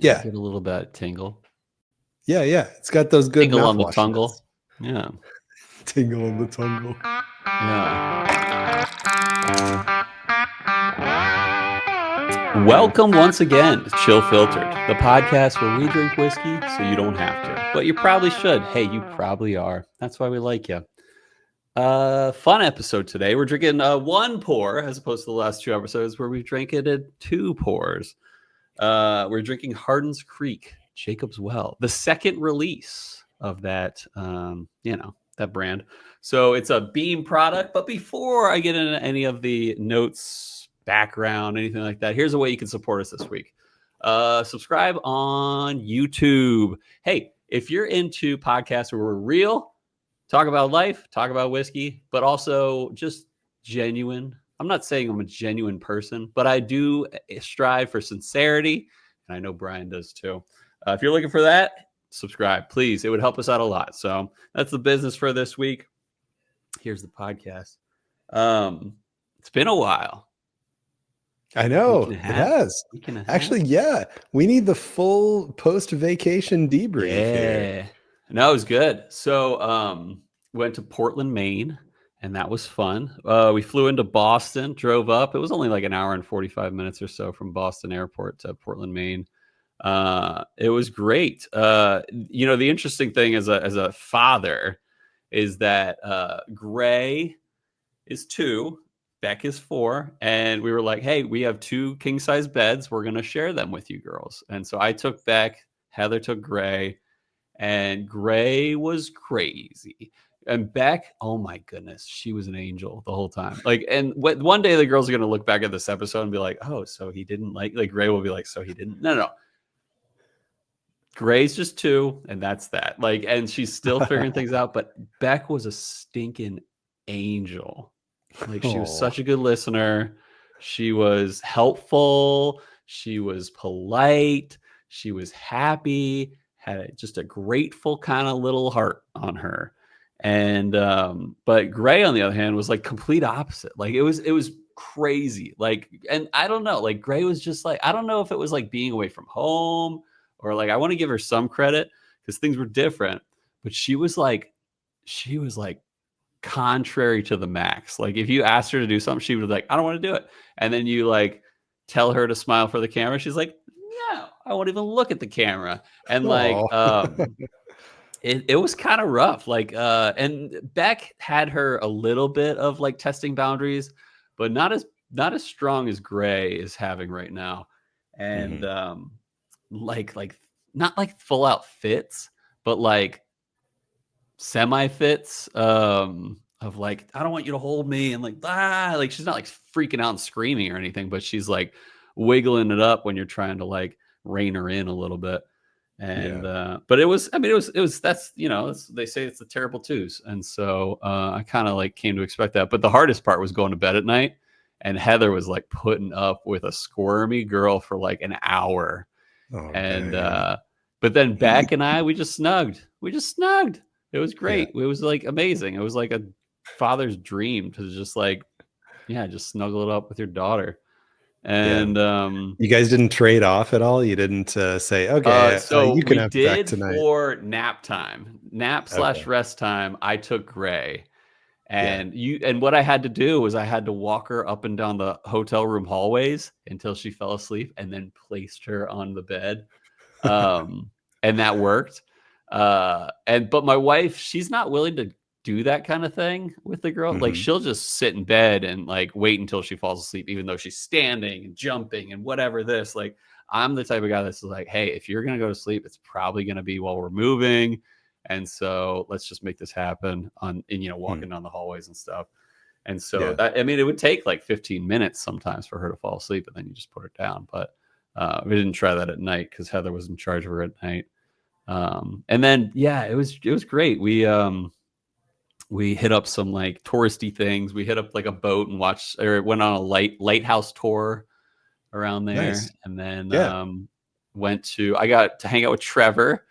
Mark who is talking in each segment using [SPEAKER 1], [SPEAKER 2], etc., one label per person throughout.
[SPEAKER 1] Yeah.
[SPEAKER 2] Get a little bit tingle.
[SPEAKER 1] Yeah. It's got those good
[SPEAKER 2] tingle on the
[SPEAKER 1] mouthwash
[SPEAKER 2] tungle.
[SPEAKER 1] notes.
[SPEAKER 2] Yeah.
[SPEAKER 1] Tingle on the tungle.
[SPEAKER 2] Yeah. Welcome once again to Chill Filtered, the podcast where we drink whiskey so you don't have to, but you probably should. Hey, you probably are. That's why we like you. Fun episode today. We're drinking one pour as opposed to the last two episodes where we drank it at two pours. We're drinking Hardin's Creek Jacob's Well, the second release of that, that brand. So it's a Beam product. But before I get into any of the notes, background, anything like that, here's a way you can support us this week. Subscribe on YouTube. Hey, if you're into podcasts where we're real, talk about life, talk about whiskey, but also just genuine. I'm not saying I'm a genuine person, but I do strive for sincerity, and I know Bryan does too. If you're looking for that, subscribe, please. It would help us out a lot. So that's the business for this week. Here's the podcast. It's been a while.
[SPEAKER 1] I know it has. Actually, yeah. We need the full post-vacation debrief here.
[SPEAKER 2] No, it was good. So went to Portland, Maine, and that was fun. We flew into Boston, drove up. It was only like an hour and 45 minutes or so from Boston Airport to Portland, Maine. It was great. The interesting thing as a father is that Gray is 2, Beck is 4, and we were like, hey, we have 2 king-size beds. We're going to share them with you girls. And so I took Beck, Heather took Gray, and Gray was crazy. And Beck, oh my goodness, she was an angel the whole time. And one day the girls are going to look back at this episode and be like, oh, so he didn't like Gray will be like, so he didn't. No. Gray's just 2, and that's that. And she's still figuring things out. But Beck was a stinking angel. She was such a good listener. She was helpful. She was polite. She was happy. Had just a grateful kind of little heart on her. And but Gray, on the other hand, was complete opposite. It was crazy. And I don't know. Gray was just I don't know if it was being away from home. Or I want to give her some credit because things were different, but she was contrary to the max. If you asked her to do something, she would be like, I don't want to do it. And then you tell her to smile for the camera. She's like, no, I won't even look at the camera. And it was kind of rough. And Beck had her a little bit of testing boundaries, but not as strong as Gray is having right now. And not full out fits, but semi fits of I don't want you to hold me, and she's not freaking out and screaming or anything, but she's wiggling it up when you're trying to rein her in a little bit. And but it was that's they say it's the terrible twos, and so I kind of came to expect that. But the hardest part was going to bed at night, and Heather was putting up with a squirmy girl for an hour. But then Beck and I, we just snugged. It was great. It was amazing. It was a father's dream to just just snuggle it up with your daughter. And
[SPEAKER 1] you guys didn't trade off at all. You didn't say, okay,
[SPEAKER 2] so
[SPEAKER 1] you can
[SPEAKER 2] we
[SPEAKER 1] have
[SPEAKER 2] did
[SPEAKER 1] Beck tonight.
[SPEAKER 2] For nap time, /rest time. I took Gray. And and what I had to do was I had to walk her up and down the hotel room hallways until she fell asleep, and then placed her on the bed. And that worked. But my wife, she's not willing to do that kind of thing with the girl. She'll just sit in bed and wait until she falls asleep, even though she's standing and jumping and whatever this. I'm the type of guy that's hey, if you're going to go to sleep, it's probably going to be while we're moving. And so let's just make this happen walking down the hallways and stuff. And so it would take 15 minutes sometimes for her to fall asleep, and then you just put her down. But we didn't try that at night because Heather was in charge of her at night. And then, it was great. We hit up some touristy things. We hit up a boat and went on a lighthouse tour around there. Nice. And then, I got to hang out with Trevor.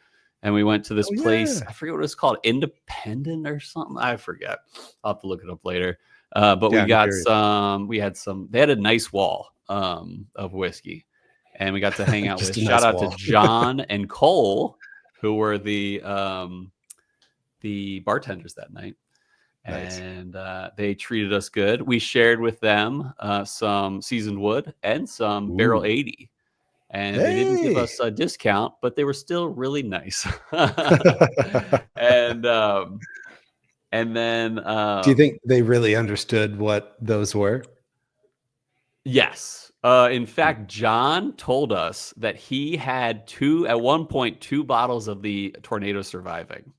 [SPEAKER 2] And we went to this place. I forget what it's called, Independent or something. I forget. I'll have to look it up later. But we got some. We had some. They had a nice wall of whiskey, and we got to hang out with.
[SPEAKER 1] a
[SPEAKER 2] Shout
[SPEAKER 1] nice
[SPEAKER 2] out
[SPEAKER 1] wall.
[SPEAKER 2] to John and Cole, who were the bartenders that night.
[SPEAKER 1] Nice.
[SPEAKER 2] And they treated us good. We shared with them some seasoned wood and some barrel 80. And they didn't give us a discount, but they were still really nice. And then
[SPEAKER 1] do you think they really understood what those were?
[SPEAKER 2] Yes. In fact, John told us that he had at one point, 2 bottles of the Tornado Surviving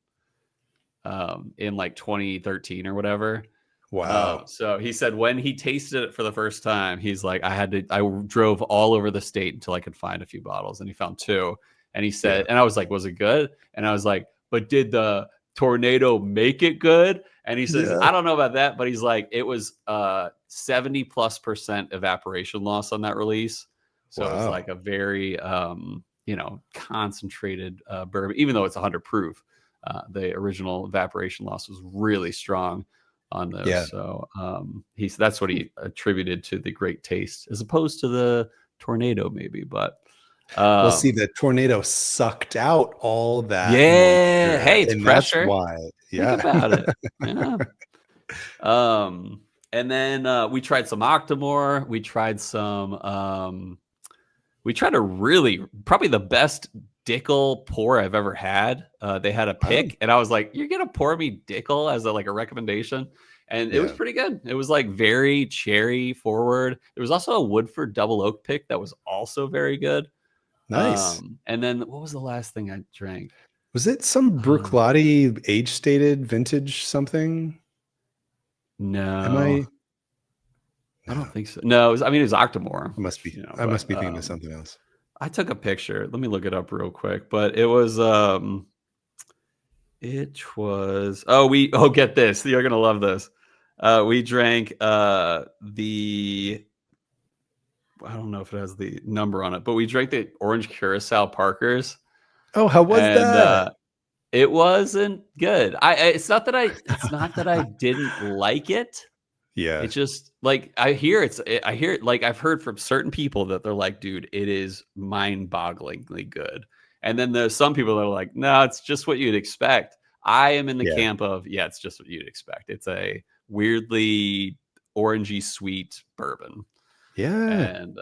[SPEAKER 2] in like 2013 or whatever.
[SPEAKER 1] Wow.
[SPEAKER 2] So he said when he tasted it for the first time, he's like, I drove all over the state until I could find a few bottles, and he found 2. And he said, and I was like, was it good? And I was like, but did the Tornado make it good? And he says, I don't know about that, but he's like, it was 70+% evaporation loss on that release. So it was like a very, concentrated bourbon, even though it's 100 proof. The original evaporation loss was really strong on those.
[SPEAKER 1] Yeah.
[SPEAKER 2] So that's what he attributed to the great taste, as opposed to the Tornado, maybe. But
[SPEAKER 1] well, see, the Tornado sucked out all that.
[SPEAKER 2] Yeah. Hey, it's
[SPEAKER 1] and
[SPEAKER 2] pressure.
[SPEAKER 1] That's why. Yeah.
[SPEAKER 2] Think about it. Yeah. And then we tried some Octomore. We tried probably the best Dickel pour I've ever had. They had a pick, and I was like, "You're gonna pour me Dickel as a recommendation?" And it was pretty good. It was like very cherry forward. There was also a Woodford double oak pick that was also very good.
[SPEAKER 1] Nice.
[SPEAKER 2] And then what was the last thing I drank?
[SPEAKER 1] Was it some Bruichladdich age stated vintage something?
[SPEAKER 2] No. I don't think so. No, it was Octomore.
[SPEAKER 1] I must be thinking of something else.
[SPEAKER 2] I took a picture. Let me look it up real quick. But it was get this. You're gonna love this. We drank I don't know if it has the number on it, but we drank the Orange Curacao Parkers.
[SPEAKER 1] Oh, how was that?
[SPEAKER 2] It wasn't good. It's not that I didn't like it.
[SPEAKER 1] Yeah.
[SPEAKER 2] It's just like I hear it like I've heard from certain people that they're like, dude, it is mind-bogglingly good. And then there's some people that are like, no, it's just what you'd expect. I am in the camp of, it's just what you'd expect. It's a weirdly orangey sweet bourbon.
[SPEAKER 1] Yeah.
[SPEAKER 2] And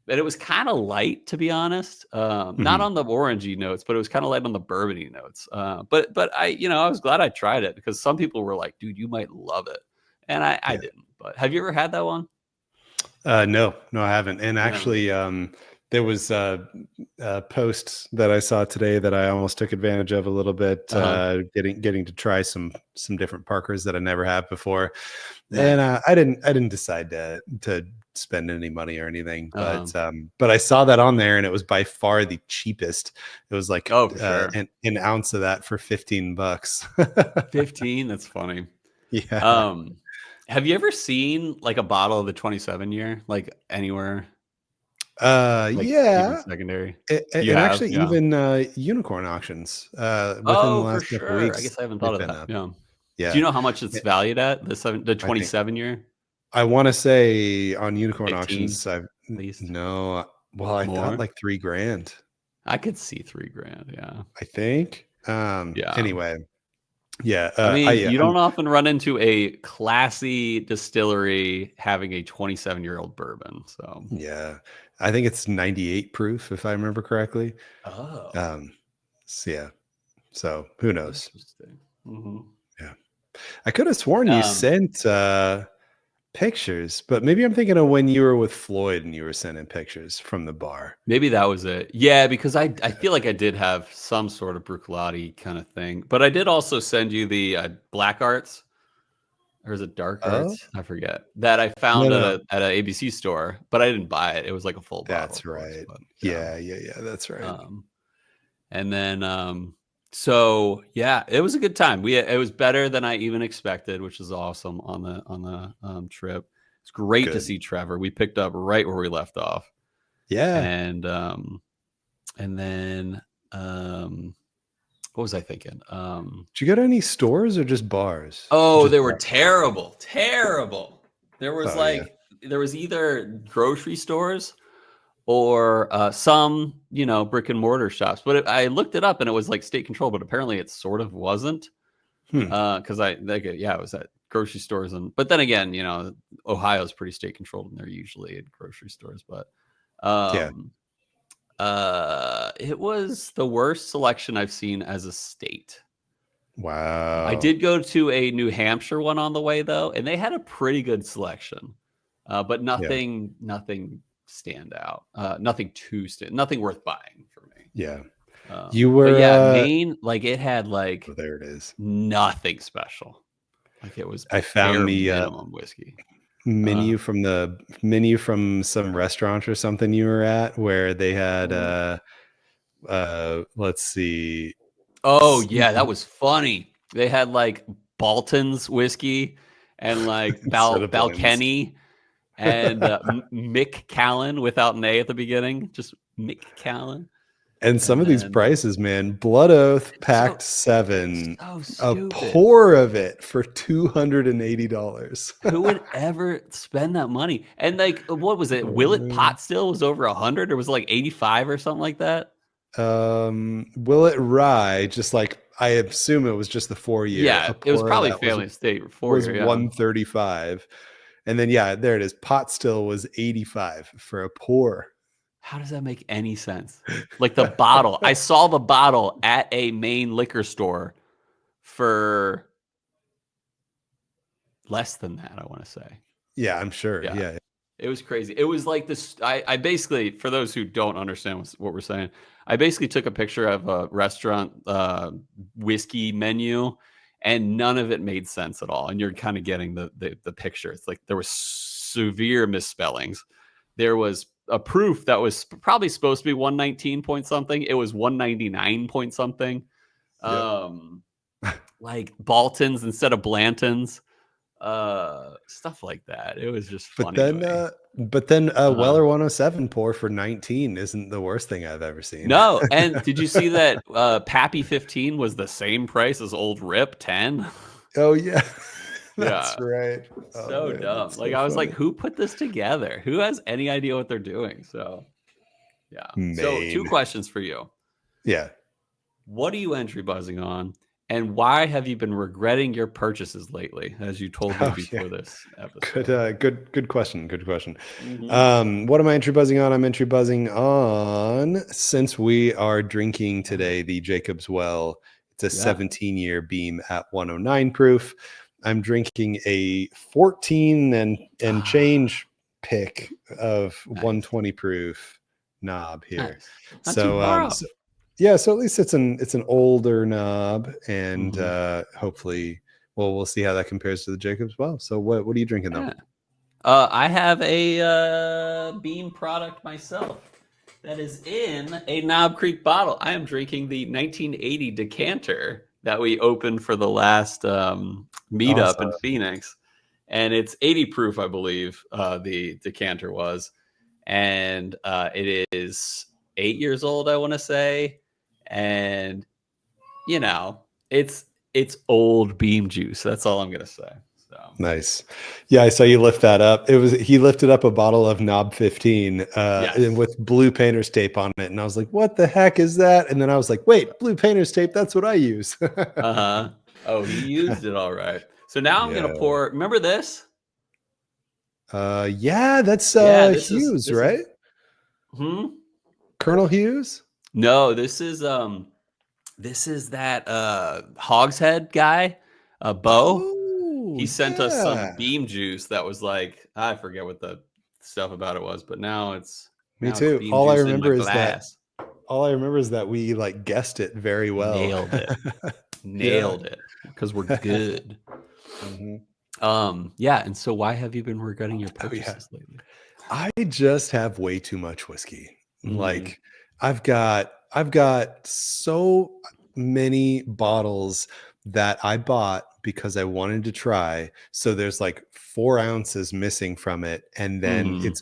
[SPEAKER 2] it was kind of light, to be honest. Not on the orangey notes, but it was kind of light on the bourbony notes. But I was glad I tried it, because some people were like, dude, you might love it. And I didn't. But have you ever had that one?
[SPEAKER 1] No, I haven't. And actually, there was a post that I saw today that I almost took advantage of a little bit, getting to try some different Parkers that I never have before. And I didn't decide to spend any money or anything, but I saw that on there, and it was by far the cheapest. It was like an ounce of that for $15.
[SPEAKER 2] 15? That's funny.
[SPEAKER 1] Yeah.
[SPEAKER 2] Have you ever seen like a bottle of the 27 year like anywhere?
[SPEAKER 1] Yeah,
[SPEAKER 2] secondary.
[SPEAKER 1] Even unicorn auctions within the last couple of weeks.
[SPEAKER 2] I guess I haven't thought of that.
[SPEAKER 1] Yeah.
[SPEAKER 2] Do you know how much it's valued at, the 27 year?
[SPEAKER 1] I want to say on unicorn 15, auctions, I thought like $3,000.
[SPEAKER 2] I could see $3,000. Yeah,
[SPEAKER 1] I think. Anyway. Yeah.
[SPEAKER 2] You don't often run into a classy distillery having a 27-year-old bourbon. So
[SPEAKER 1] yeah, I think it's 98 proof, if I remember correctly.
[SPEAKER 2] Oh.
[SPEAKER 1] So who knows?
[SPEAKER 2] Mm-hmm.
[SPEAKER 1] Yeah. I could have sworn you sent pictures, but maybe I'm thinking of when you were with Floyd and you were sending pictures from the bar.
[SPEAKER 2] Maybe that was it. Yeah, because I feel like I did have some sort of Bruichladdich kind of thing, but I did also send you the Black Arts, or is it Dark Arts? I forget, that I found at an ABC store, but I didn't buy it. It was like a full bottle.
[SPEAKER 1] That's right. Yeah, that's right.
[SPEAKER 2] And then so yeah, it was a good time. It was better than I even expected, which is awesome on the trip. It's great to see Trevor. We picked up right where we left off.
[SPEAKER 1] Yeah.
[SPEAKER 2] And then what was I thinking?
[SPEAKER 1] Did you go to any stores or just bars?
[SPEAKER 2] Oh, they were terrible. There was there was either grocery stores or some, brick and mortar shops. But I looked it up and it was like state controlled, but apparently it sort of wasn't. Because it was at grocery stores, but then again, Ohio's pretty state controlled and they're usually at grocery stores. But it was the worst selection I've seen as a state.
[SPEAKER 1] Wow.
[SPEAKER 2] I did go to a New Hampshire one on the way though, and they had a pretty good selection, but nothing stand out. Nothing worth buying for me.
[SPEAKER 1] Yeah.
[SPEAKER 2] You were Maine, like it had like
[SPEAKER 1] there it is.
[SPEAKER 2] Nothing special. Like it was
[SPEAKER 1] I found the
[SPEAKER 2] minimum whiskey.
[SPEAKER 1] menu from some restaurant or something you were at where they had let's see.
[SPEAKER 2] Oh yeah, that was funny. They had like Balton's whiskey and like Balkenny and Mick Callan without an A at the beginning, just Mick Callan.
[SPEAKER 1] And some of these prices, man, Blood Oath packed 7, a pour of it for $280.
[SPEAKER 2] Who would ever spend that money? And like, what was it? Willet Pot Still was over 100, or was it like 85 or something like that?
[SPEAKER 1] Willet Rye, just like I assume it was just the 4-year.
[SPEAKER 2] Yeah, it was probably Family Estate 4-year.
[SPEAKER 1] Was 135, and then there it is. Pot Still was 85 for a pour.
[SPEAKER 2] How does that make any sense? Like the bottle. I saw the bottle at a Maine liquor store for less than that, I want to say.
[SPEAKER 1] Yeah, I'm sure. Yeah.
[SPEAKER 2] It was crazy. It was like this. I basically, for those who don't understand what we're saying, I basically took a picture of a restaurant whiskey menu, and none of it made sense at all. And you're kind of getting the picture. It's like there was severe misspellings. There was a proof that was probably supposed to be 119 point something. It was 199 point something. Like Baltons instead of Blantons, stuff like that. It was just funny.
[SPEAKER 1] But then Weller 107 pour for 19 isn't the worst thing I've ever seen.
[SPEAKER 2] No. And did you see that Pappy 15 was the same price as Old Rip 10?
[SPEAKER 1] Oh yeah. That's right.
[SPEAKER 2] So dumb. Like I was like, who put this together? Who has any idea what they're doing? So yeah. Maine. So 2 questions for you.
[SPEAKER 1] Yeah.
[SPEAKER 2] What are you entry buzzing on? And why have you been regretting your purchases lately, as you told me before this episode?
[SPEAKER 1] Good question. Good question. Mm-hmm. What am I entry buzzing on? I'm entry buzzing on, since we are drinking today, the Jacob's Well. It's a 17-year beam at 109 proof. I'm drinking a 14 and change pick of 120 proof knob here.
[SPEAKER 2] Nice.
[SPEAKER 1] So at least it's an older knob, and hopefully, we'll see how that compares to the Jacob's Well. So what are you drinking though?
[SPEAKER 2] I have a Beam product myself that is in a Knob Creek bottle. I am drinking the 1980 decanter that we opened for the last meetup in Phoenix, and it's 80 proof, I believe. The decanter was, and it is 8 years old, I want to say. And it's old Beam juice. That's all I'm gonna say. So
[SPEAKER 1] nice. Yeah, I saw you lift that up. He lifted up a bottle of Knob 15 and with blue painter's tape on it, and I was like, what the heck is that? And then I was like, wait, blue painter's tape, that's what I use.
[SPEAKER 2] Oh, he used it all right. So now I'm gonna pour. Remember this?
[SPEAKER 1] That's Hughes, right? Colonel Hughes?
[SPEAKER 2] No, this is that Hogshead guy, Bo. He sent us some Beam juice that was like, I forget what the stuff about it was, but now it's
[SPEAKER 1] me too. All I remember is that we like guessed it very well.
[SPEAKER 2] Nailed it because we're good. And so why have you been regretting your purchases lately?
[SPEAKER 1] I just have way too much whiskey. Like I've got so many bottles that I bought because I wanted to try. So there's like 4 ounces missing from it, and then it's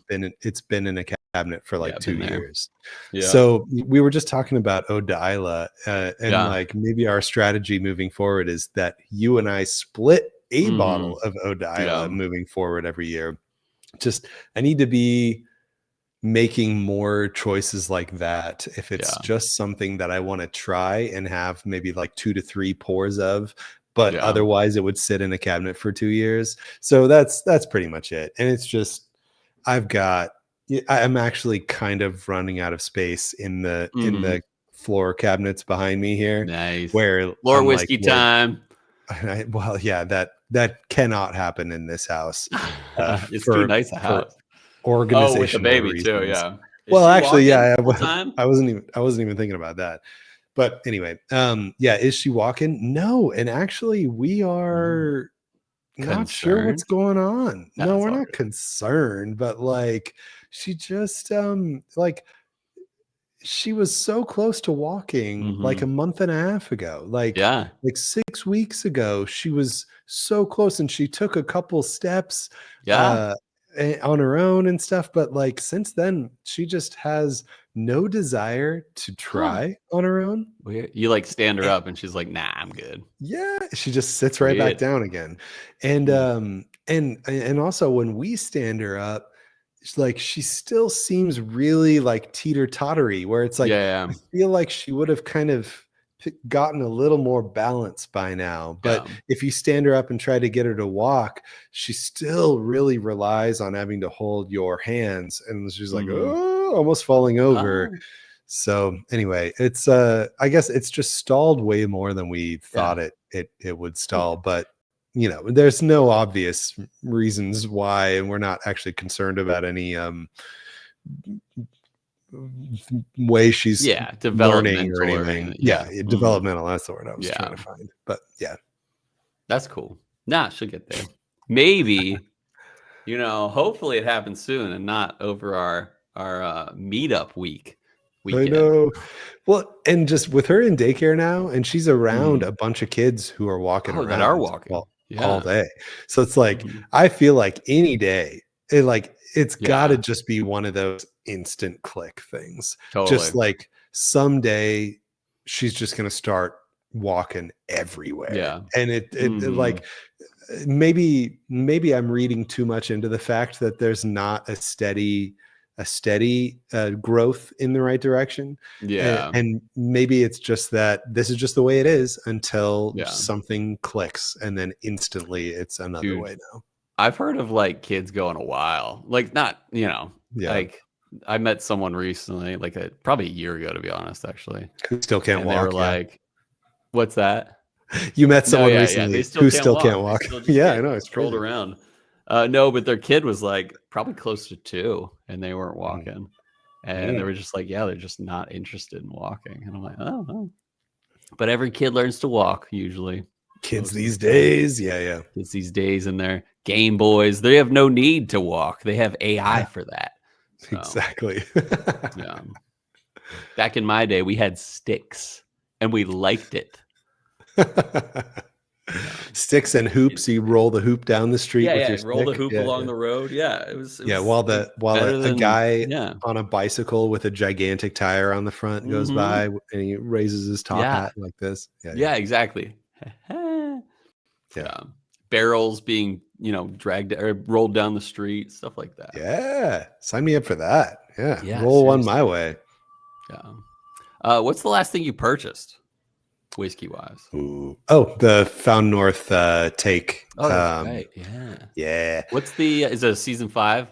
[SPEAKER 1] been in a cabinet for like 2 years. So we were just talking about Ode to Isla, and like maybe our strategy moving forward is that you and I split a bottle of Ode to Isla moving forward every year. Just I need to be making more choices like that if it's
[SPEAKER 2] Yeah.
[SPEAKER 1] just something that I want to try and have maybe like 2 to 3 pours of, but
[SPEAKER 2] Yeah.
[SPEAKER 1] otherwise it would sit in a cabinet for 2 years. So that's pretty much it. And it's just I'm actually kind of running out of space in
[SPEAKER 2] Mhm.
[SPEAKER 1] the floor cabinets behind me here,
[SPEAKER 2] Nice.
[SPEAKER 1] where
[SPEAKER 2] More
[SPEAKER 1] I'm like,
[SPEAKER 2] whiskey time.
[SPEAKER 1] well, yeah, that cannot happen in this house,
[SPEAKER 2] It's too nice a
[SPEAKER 1] for
[SPEAKER 2] house. Oh, with the
[SPEAKER 1] organizational
[SPEAKER 2] baby too,
[SPEAKER 1] reasons.
[SPEAKER 2] yeah. Is
[SPEAKER 1] Well,
[SPEAKER 2] she
[SPEAKER 1] actually,
[SPEAKER 2] walking
[SPEAKER 1] yeah,
[SPEAKER 2] full time?
[SPEAKER 1] I wasn't even thinking about that. But anyway, yeah, is she walking? No, and actually, we
[SPEAKER 2] Mm.
[SPEAKER 1] are not sure what's
[SPEAKER 2] Concerned?
[SPEAKER 1] going on. No,
[SPEAKER 2] That's
[SPEAKER 1] we're
[SPEAKER 2] all
[SPEAKER 1] not
[SPEAKER 2] good.
[SPEAKER 1] concerned, but like she just like she was so close to walking like a
[SPEAKER 2] Mhm.
[SPEAKER 1] month and a half ago.
[SPEAKER 2] Yeah.
[SPEAKER 1] Like 6 weeks ago, she was so close and she took a couple steps
[SPEAKER 2] Yeah?
[SPEAKER 1] uh on her own and stuff, but like since then, she just has no desire to
[SPEAKER 2] Huh.
[SPEAKER 1] try on her own.
[SPEAKER 2] Weird. You, like, stand her
[SPEAKER 1] Eh,
[SPEAKER 2] up and she's like, "Nah, I'm good."
[SPEAKER 1] yeah, she just sits right back
[SPEAKER 2] Weird.
[SPEAKER 1] down again. And
[SPEAKER 2] Mm.
[SPEAKER 1] and also when we stand her up, it's like she still seems really like teeter-tottery, where it's like
[SPEAKER 2] Yeah,
[SPEAKER 1] I feel like she would have kind of gotten a little more balance by now. But
[SPEAKER 2] yeah.
[SPEAKER 1] if you stand her up and try to get her to walk, she still really relies on having to hold your hands, and she's like,
[SPEAKER 2] Mhm.
[SPEAKER 1] oh, almost falling over.
[SPEAKER 2] Oh,
[SPEAKER 1] So anyway, it's I guess it's just stalled way more than we
[SPEAKER 2] yeah.
[SPEAKER 1] thought it would stall, but there's no obvious reasons why, and we're not actually concerned about any way she's
[SPEAKER 2] Yeah,
[SPEAKER 1] learning or
[SPEAKER 2] developmental or
[SPEAKER 1] anything.
[SPEAKER 2] anything.
[SPEAKER 1] Yeah,
[SPEAKER 2] Yeah. Mhm.
[SPEAKER 1] developmental, that's the word I was trying
[SPEAKER 2] Yeah.
[SPEAKER 1] to find. But yeah.
[SPEAKER 2] That's cool. Nah, she'll get there. Maybe, hopefully it happens soon and not over our meetup
[SPEAKER 1] I
[SPEAKER 2] weekend.
[SPEAKER 1] know. Well, and just with her in daycare now, and she's around
[SPEAKER 2] Mhm.
[SPEAKER 1] a bunch of kids who are walking
[SPEAKER 2] Oh, that are
[SPEAKER 1] around
[SPEAKER 2] walking.
[SPEAKER 1] all
[SPEAKER 2] Yeah.
[SPEAKER 1] day. So it's like
[SPEAKER 2] Mhm.
[SPEAKER 1] I feel like any day, it's got to
[SPEAKER 2] Yeah,
[SPEAKER 1] just be one of those instant click things. Just
[SPEAKER 2] totally.
[SPEAKER 1] like someday she's just going to start walking everywhere,
[SPEAKER 2] Yeah.
[SPEAKER 1] and it
[SPEAKER 2] Mhm.
[SPEAKER 1] like maybe I'm reading too much into the fact that there's not a steady growth in the right direction.
[SPEAKER 2] Yeah.
[SPEAKER 1] And maybe it's just that this is just the way it is until
[SPEAKER 2] Yeah.
[SPEAKER 1] something clicks, and then instantly it's another
[SPEAKER 2] Dude,
[SPEAKER 1] way now.
[SPEAKER 2] I've heard of, like, kids going a while. Like, not,
[SPEAKER 1] Yeah.
[SPEAKER 2] like, I met someone recently, like, probably a year ago, to be honest, actually,
[SPEAKER 1] Who still can't
[SPEAKER 2] and they were
[SPEAKER 1] walk. Yeah.
[SPEAKER 2] like, "What's that?"
[SPEAKER 1] You met
[SPEAKER 2] No,
[SPEAKER 1] someone
[SPEAKER 2] yeah, they
[SPEAKER 1] recently
[SPEAKER 2] still
[SPEAKER 1] who
[SPEAKER 2] can't
[SPEAKER 1] still can't
[SPEAKER 2] walk. They
[SPEAKER 1] walk.
[SPEAKER 2] still just
[SPEAKER 1] Yeah, I
[SPEAKER 2] get
[SPEAKER 1] know. It's
[SPEAKER 2] strolled
[SPEAKER 1] crazy.
[SPEAKER 2] around. No, but their kid was, like, probably close to 2, and they weren't
[SPEAKER 1] Mm.
[SPEAKER 2] walking, and they
[SPEAKER 1] Mm.
[SPEAKER 2] were just like, "Yeah, they're just not interested in walking," and I'm like, "Oh, oh." But every kid learns to walk usually
[SPEAKER 1] Kids
[SPEAKER 2] most of
[SPEAKER 1] these
[SPEAKER 2] the time.
[SPEAKER 1] days. Yeah. Yeah.
[SPEAKER 2] Kids these days and their Game Boys, they have no need to walk. They have AI
[SPEAKER 1] Yeah.
[SPEAKER 2] for that. So,
[SPEAKER 1] Exactly.
[SPEAKER 2] yeah. Back in my day, we had sticks, and we liked it. Yeah.
[SPEAKER 1] Sticks and
[SPEAKER 2] It
[SPEAKER 1] hoops. You roll the hoop down the street
[SPEAKER 2] Yeah,
[SPEAKER 1] with
[SPEAKER 2] yeah,
[SPEAKER 1] your
[SPEAKER 2] roll the
[SPEAKER 1] stick.
[SPEAKER 2] hoop
[SPEAKER 1] Yeah,
[SPEAKER 2] along
[SPEAKER 1] yeah,
[SPEAKER 2] the road. Yeah, it was it
[SPEAKER 1] yeah.
[SPEAKER 2] was it was
[SPEAKER 1] While
[SPEAKER 2] better
[SPEAKER 1] a
[SPEAKER 2] than
[SPEAKER 1] guy
[SPEAKER 2] yeah.
[SPEAKER 1] on a bicycle with a gigantic tire on the front goes by,
[SPEAKER 2] Mhm.
[SPEAKER 1] and he raises his top
[SPEAKER 2] Yeah.
[SPEAKER 1] hat like this. Yeah, yeah,
[SPEAKER 2] Yeah, exactly.
[SPEAKER 1] yeah,
[SPEAKER 2] Yeah. Barrels being, dragged or rolled down the street, stuff like that.
[SPEAKER 1] yeah. Sign me up for that. Yeah,
[SPEAKER 2] Yeah,
[SPEAKER 1] roll one my
[SPEAKER 2] seriously.
[SPEAKER 1] way.
[SPEAKER 2] Yeah. What's the last thing you purchased, whiskey-wise?
[SPEAKER 1] Ooh. Oh, the Found North take.
[SPEAKER 2] Oh, that's right. Yeah.
[SPEAKER 1] Yeah.
[SPEAKER 2] Is it a season 5?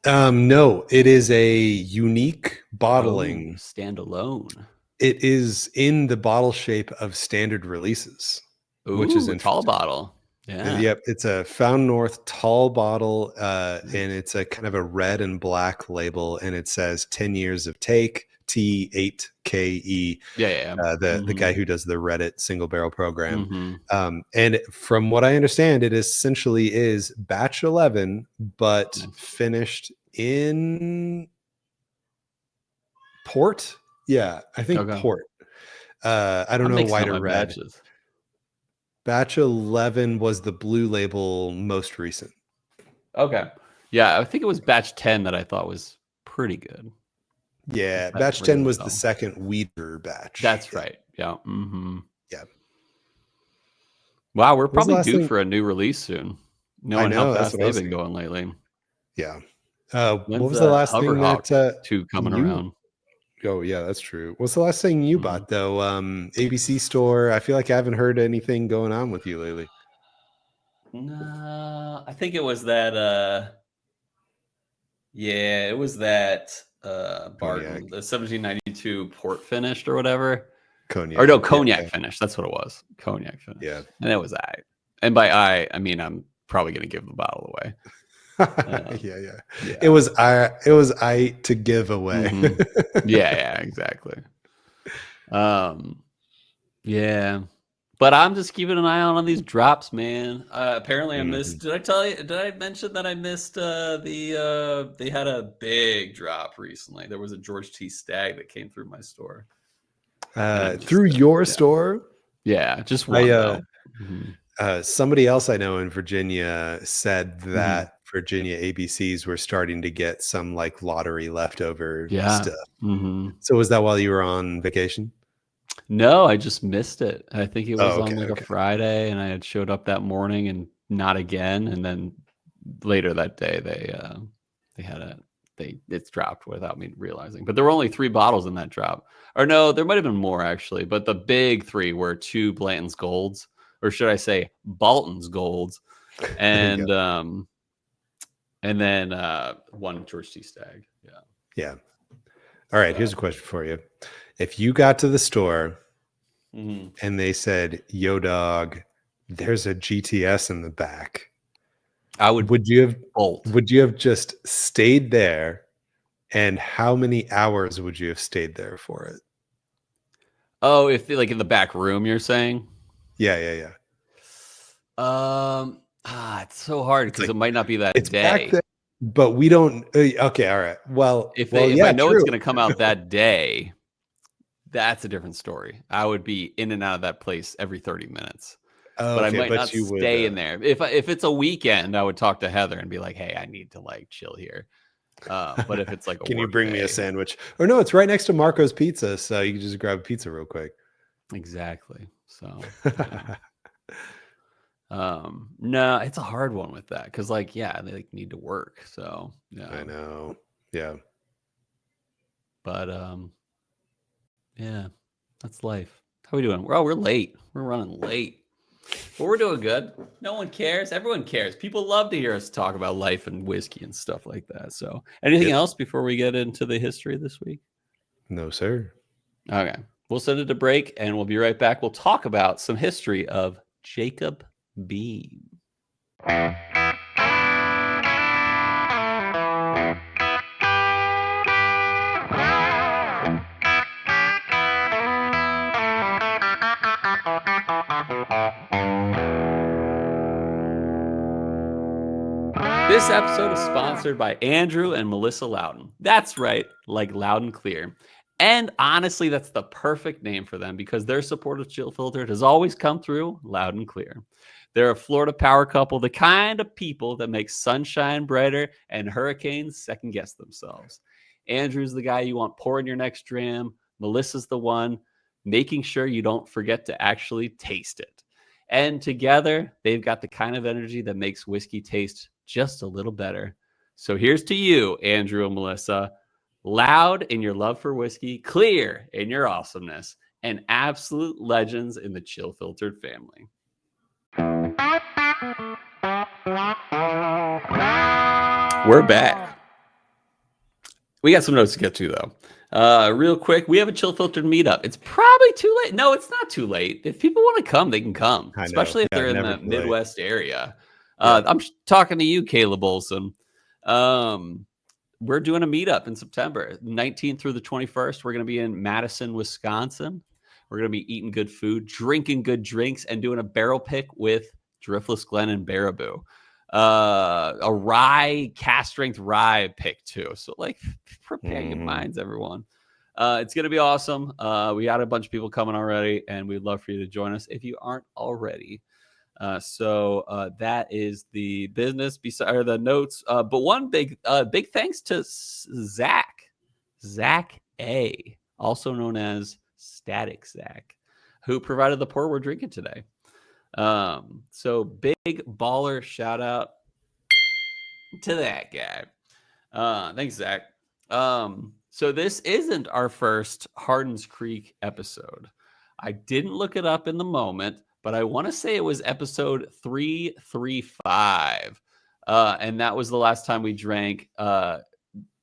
[SPEAKER 1] No, it is a unique
[SPEAKER 2] Oh,
[SPEAKER 1] bottling.
[SPEAKER 2] standalone.
[SPEAKER 1] It is in the bottle shape of standard releases, which is
[SPEAKER 2] Ooh, tall
[SPEAKER 1] interesting.
[SPEAKER 2] bottle. Yeah.
[SPEAKER 1] Yep, it's a Found North tall bottle, and it's a kind of a red and black label, and it says 10 years of take, T8KE,
[SPEAKER 2] Yeah, yeah.
[SPEAKER 1] the guy
[SPEAKER 2] Mhm.
[SPEAKER 1] who does the Reddit single barrel program.
[SPEAKER 2] Mhm.
[SPEAKER 1] And from what I understand, it essentially is batch 11, but
[SPEAKER 2] Nice.
[SPEAKER 1] finished in port. Yeah, I think
[SPEAKER 2] Okay.
[SPEAKER 1] port. I don't
[SPEAKER 2] I'm
[SPEAKER 1] know,
[SPEAKER 2] mixing
[SPEAKER 1] white
[SPEAKER 2] up
[SPEAKER 1] or
[SPEAKER 2] my
[SPEAKER 1] red.
[SPEAKER 2] batches.
[SPEAKER 1] Batch 11 was the blue label most recent.
[SPEAKER 2] Okay. Yeah, I think it was batch 10 that I thought was pretty good.
[SPEAKER 1] Yeah,
[SPEAKER 2] That
[SPEAKER 1] batch 10
[SPEAKER 2] rings a
[SPEAKER 1] was the
[SPEAKER 2] bell.
[SPEAKER 1] second weeder batch.
[SPEAKER 2] That's
[SPEAKER 1] Yeah,
[SPEAKER 2] right. Yeah. Mhm.
[SPEAKER 1] yeah.
[SPEAKER 2] Wow, we're
[SPEAKER 1] What was the
[SPEAKER 2] probably
[SPEAKER 1] last
[SPEAKER 2] due
[SPEAKER 1] thing?
[SPEAKER 2] for a new release soon,
[SPEAKER 1] I
[SPEAKER 2] knowing how
[SPEAKER 1] know, that's
[SPEAKER 2] fast
[SPEAKER 1] what I
[SPEAKER 2] they've
[SPEAKER 1] was
[SPEAKER 2] been
[SPEAKER 1] thinking.
[SPEAKER 2] going lately.
[SPEAKER 1] Yeah. What
[SPEAKER 2] When's
[SPEAKER 1] was the last thing
[SPEAKER 2] Hoverhawk
[SPEAKER 1] that
[SPEAKER 2] 2 coming
[SPEAKER 1] you?
[SPEAKER 2] around?
[SPEAKER 1] Oh yeah, that's true. What's the last thing you bought though? ABC store. I feel like I haven't heard anything going on with you lately.
[SPEAKER 2] No, I think it was that. Yeah, it was that
[SPEAKER 1] Cognac.
[SPEAKER 2] Barton, the 1792 port finished or whatever.
[SPEAKER 1] Cognac.
[SPEAKER 2] Or no,
[SPEAKER 1] Yeah,
[SPEAKER 2] cognac
[SPEAKER 1] yeah.
[SPEAKER 2] finish. That's what it was. Cognac finish.
[SPEAKER 1] Yeah.
[SPEAKER 2] And it was And by I mean I'm probably gonna give the bottle away.
[SPEAKER 1] Yeah. It was I to give away.
[SPEAKER 2] Yeah, exactly. Yeah. But I'm just keeping an eye on these drops, man. Apparently I missed. Did I mention that I missed they had a big drop recently. There was a George T. Stagg that came through my store.
[SPEAKER 1] Through your store?
[SPEAKER 2] Yeah, just one though.
[SPEAKER 1] Somebody else I know in Virginia said that Virginia ABCs were starting to get some like lottery leftover stuff. So was that while you were on vacation?
[SPEAKER 2] No, I just missed it. I think it was on like a Friday, and I had showed up that morning and not again. And then later that day, it's dropped without me realizing. But there were only 3 bottles in that drop. Or no, there might have been more actually. But the big 3 were 2 Blanton's Golds, or should I say Balton's Golds, and then 1 George T. Stagg.
[SPEAKER 1] Yeah. All right. Here's a question for you. If you got to the store and they said, "Yo, dog, there's a GTS in the back," would you have just stayed there? And how many hours would you have stayed there for it?
[SPEAKER 2] Oh, if like in the back room, you're saying?
[SPEAKER 1] Yeah.
[SPEAKER 2] It's so hard because it might not be that
[SPEAKER 1] it's
[SPEAKER 2] day.
[SPEAKER 1] Back there, but we don't. Okay, all right. Well,
[SPEAKER 2] if I know it's going to come out that day, that's a different story. I would be in and out of that place every 30 minutes. But I might not stay in there. If it's a weekend, I would talk to Heather and be like, "Hey, I need to like chill here." But if it's like,
[SPEAKER 1] can you bring me a sandwich? Or no, it's right next to Marco's Pizza, so you can just grab a pizza real quick.
[SPEAKER 2] Exactly. So, no, it's a hard one with that because, like, yeah, they like need to work. So, yeah,
[SPEAKER 1] I know. Yeah,
[SPEAKER 2] but yeah, that's life. How we doing? We're late. We're running late. But we're doing good. No one cares. Everyone cares. People love to hear us talk about life and whiskey and stuff like that. So, anything else before we get into the history this week?
[SPEAKER 1] No, sir.
[SPEAKER 2] Okay. We'll send it to break and we'll be right back. We'll talk about some history of Jacob Beam. This episode is sponsored by Andrew and Melissa Loudon. That's right, like loud and clear. And honestly, that's the perfect name for them because their support of Chill Filtered has always come through loud and clear. They're a Florida power couple, the kind of people that make sunshine brighter and hurricanes second guess themselves. Andrew's the guy you want pouring your next dram. Melissa's the one making sure you don't forget to actually taste it. And together, they've got the kind of energy that makes whiskey taste just a little better. So here's to you, Andrew and Melissa. Loud in your love for whiskey, clear in your awesomeness, and absolute legends in the Chill Filtered family. We're back. We got some notes to get to, though. Real quick, we have a Chill Filtered meetup. It's probably too late. No, it's not too late. If people want to come, they can come, especially if they're in the Midwest area. I'm talking to you, Caleb Olson. We're doing a meetup in September, 19th through the 21st. We're going to be in Madison, Wisconsin. We're going to be eating good food, drinking good drinks, and doing a barrel pick with Driftless Glen and Baraboo. A rye, cast strength rye pick too. So like prepare your minds, everyone. It's going to be awesome. We got a bunch of people coming already, and we'd love for you to join us if you aren't already. So that is the business beside the notes. But one big thanks to Zach A, also known as Static Zach, who provided the pour we're drinking today. So big baller shout out to that guy. Thanks, Zach. So this isn't our first Hardin's Creek episode. I didn't look it up in the moment, but I want to say it was episode 335. And that was the last time we drank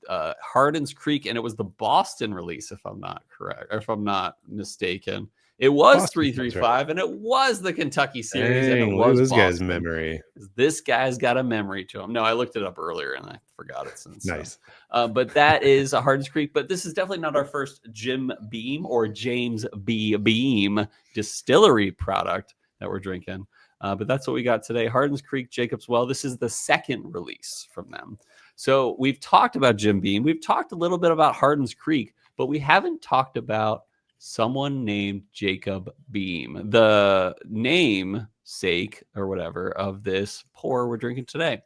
[SPEAKER 2] Hardin's Creek, and it was the Boston release, if I'm not correct, or if I'm not mistaken. It was
[SPEAKER 1] Boston,
[SPEAKER 2] 335,
[SPEAKER 1] right.
[SPEAKER 2] And it was the Kentucky series, and it
[SPEAKER 1] Dang,
[SPEAKER 2] was
[SPEAKER 1] this guy's
[SPEAKER 2] Boston.
[SPEAKER 1] memory.
[SPEAKER 2] This guy's got a memory to him. No, I looked it up earlier, and I forgot it since.
[SPEAKER 1] Nice.
[SPEAKER 2] But that is a Hardin's Creek. But this is definitely not our first Jim Beam or James B. Beam distillery product that we're drinking. But that's what we got today. Hardin's Creek, Jacob's Well. This is the second release from them. So we've talked about Jim Beam. We've talked a little bit about Hardin's Creek, but we haven't talked about someone named Jacob Beam, the namesake or whatever of this pour we're drinking today.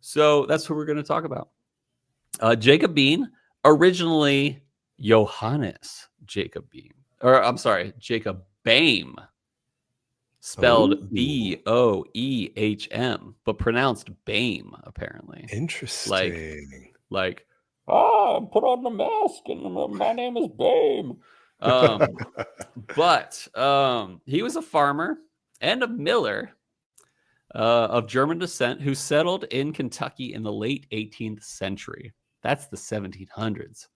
[SPEAKER 2] So that's what we're going to talk about. Jacob Beam, originally Johannes Jacob Beam, or I'm sorry, Jacob Boehm, spelled Boehm, but pronounced Boehm, apparently.
[SPEAKER 1] Interesting.
[SPEAKER 2] Like, oh, put on the mask and my name is Boehm. But he was a farmer and a miller of German descent who settled in Kentucky in the late 18th century. That's the 1700s.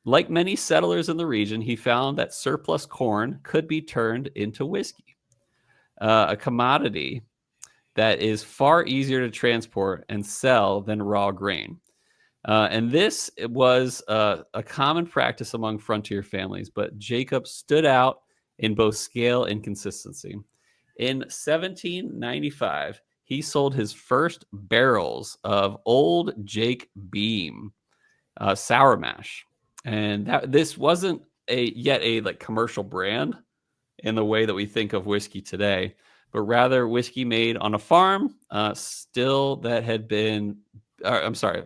[SPEAKER 2] Like many settlers in the region, he found that surplus corn could be turned into whiskey, a commodity that is far easier to transport and sell than raw grain. And this was a common practice among frontier families, but Jacob stood out in both scale and consistency. In 1795, he sold his first barrels of Old Jake Beam sour mash, and this wasn't yet a like commercial brand in the way that we think of whiskey today, but rather whiskey made on a farm still that had been.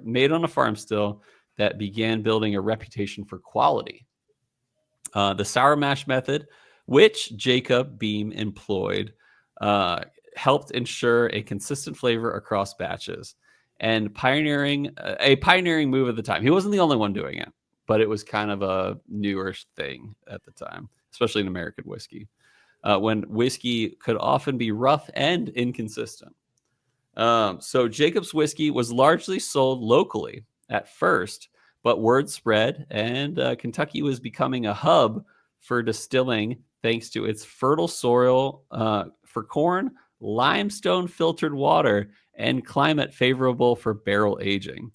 [SPEAKER 2] Made on a farm still that began building a reputation for quality. The sour mash method, which Jacob Beam employed, helped ensure a consistent flavor across batches, and a pioneering move at the time. He wasn't the only one doing it, but it was kind of a newer thing at the time, especially in American whiskey, when whiskey could often be rough and inconsistent. So Jacob's whiskey was largely sold locally at first, but word spread, and Kentucky was becoming a hub for distilling thanks to its fertile soil for corn, limestone filtered water, and climate favorable for barrel aging.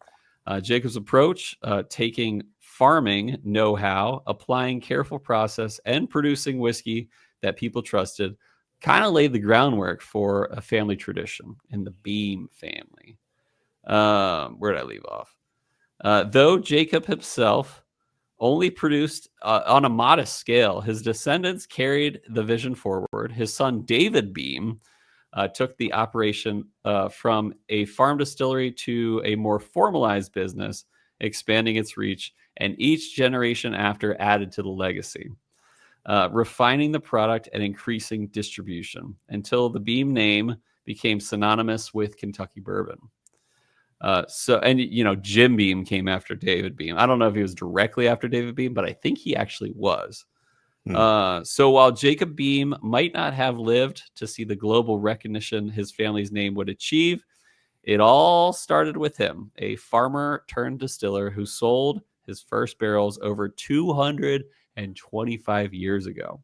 [SPEAKER 2] Jacob's approach, taking farming know-how, applying careful process, and producing whiskey that people trusted, kind of laid the groundwork for a family tradition in the Beam family. Where did I leave off? Though Jacob himself only produced on a modest scale, his descendants carried the vision forward. His son, David Beam, took the operation from a farm distillery to a more formalized business, expanding its reach, and each generation after added to the legacy. Refining the product and increasing distribution until the Beam name became synonymous with Kentucky bourbon. Jim Beam came after David Beam. I don't know if he was directly after David Beam, but I think he actually was. So while Jacob Beam might not have lived to see the global recognition his family's name would achieve, it all started with him, a farmer turned distiller who sold his first barrels over 225 years ago.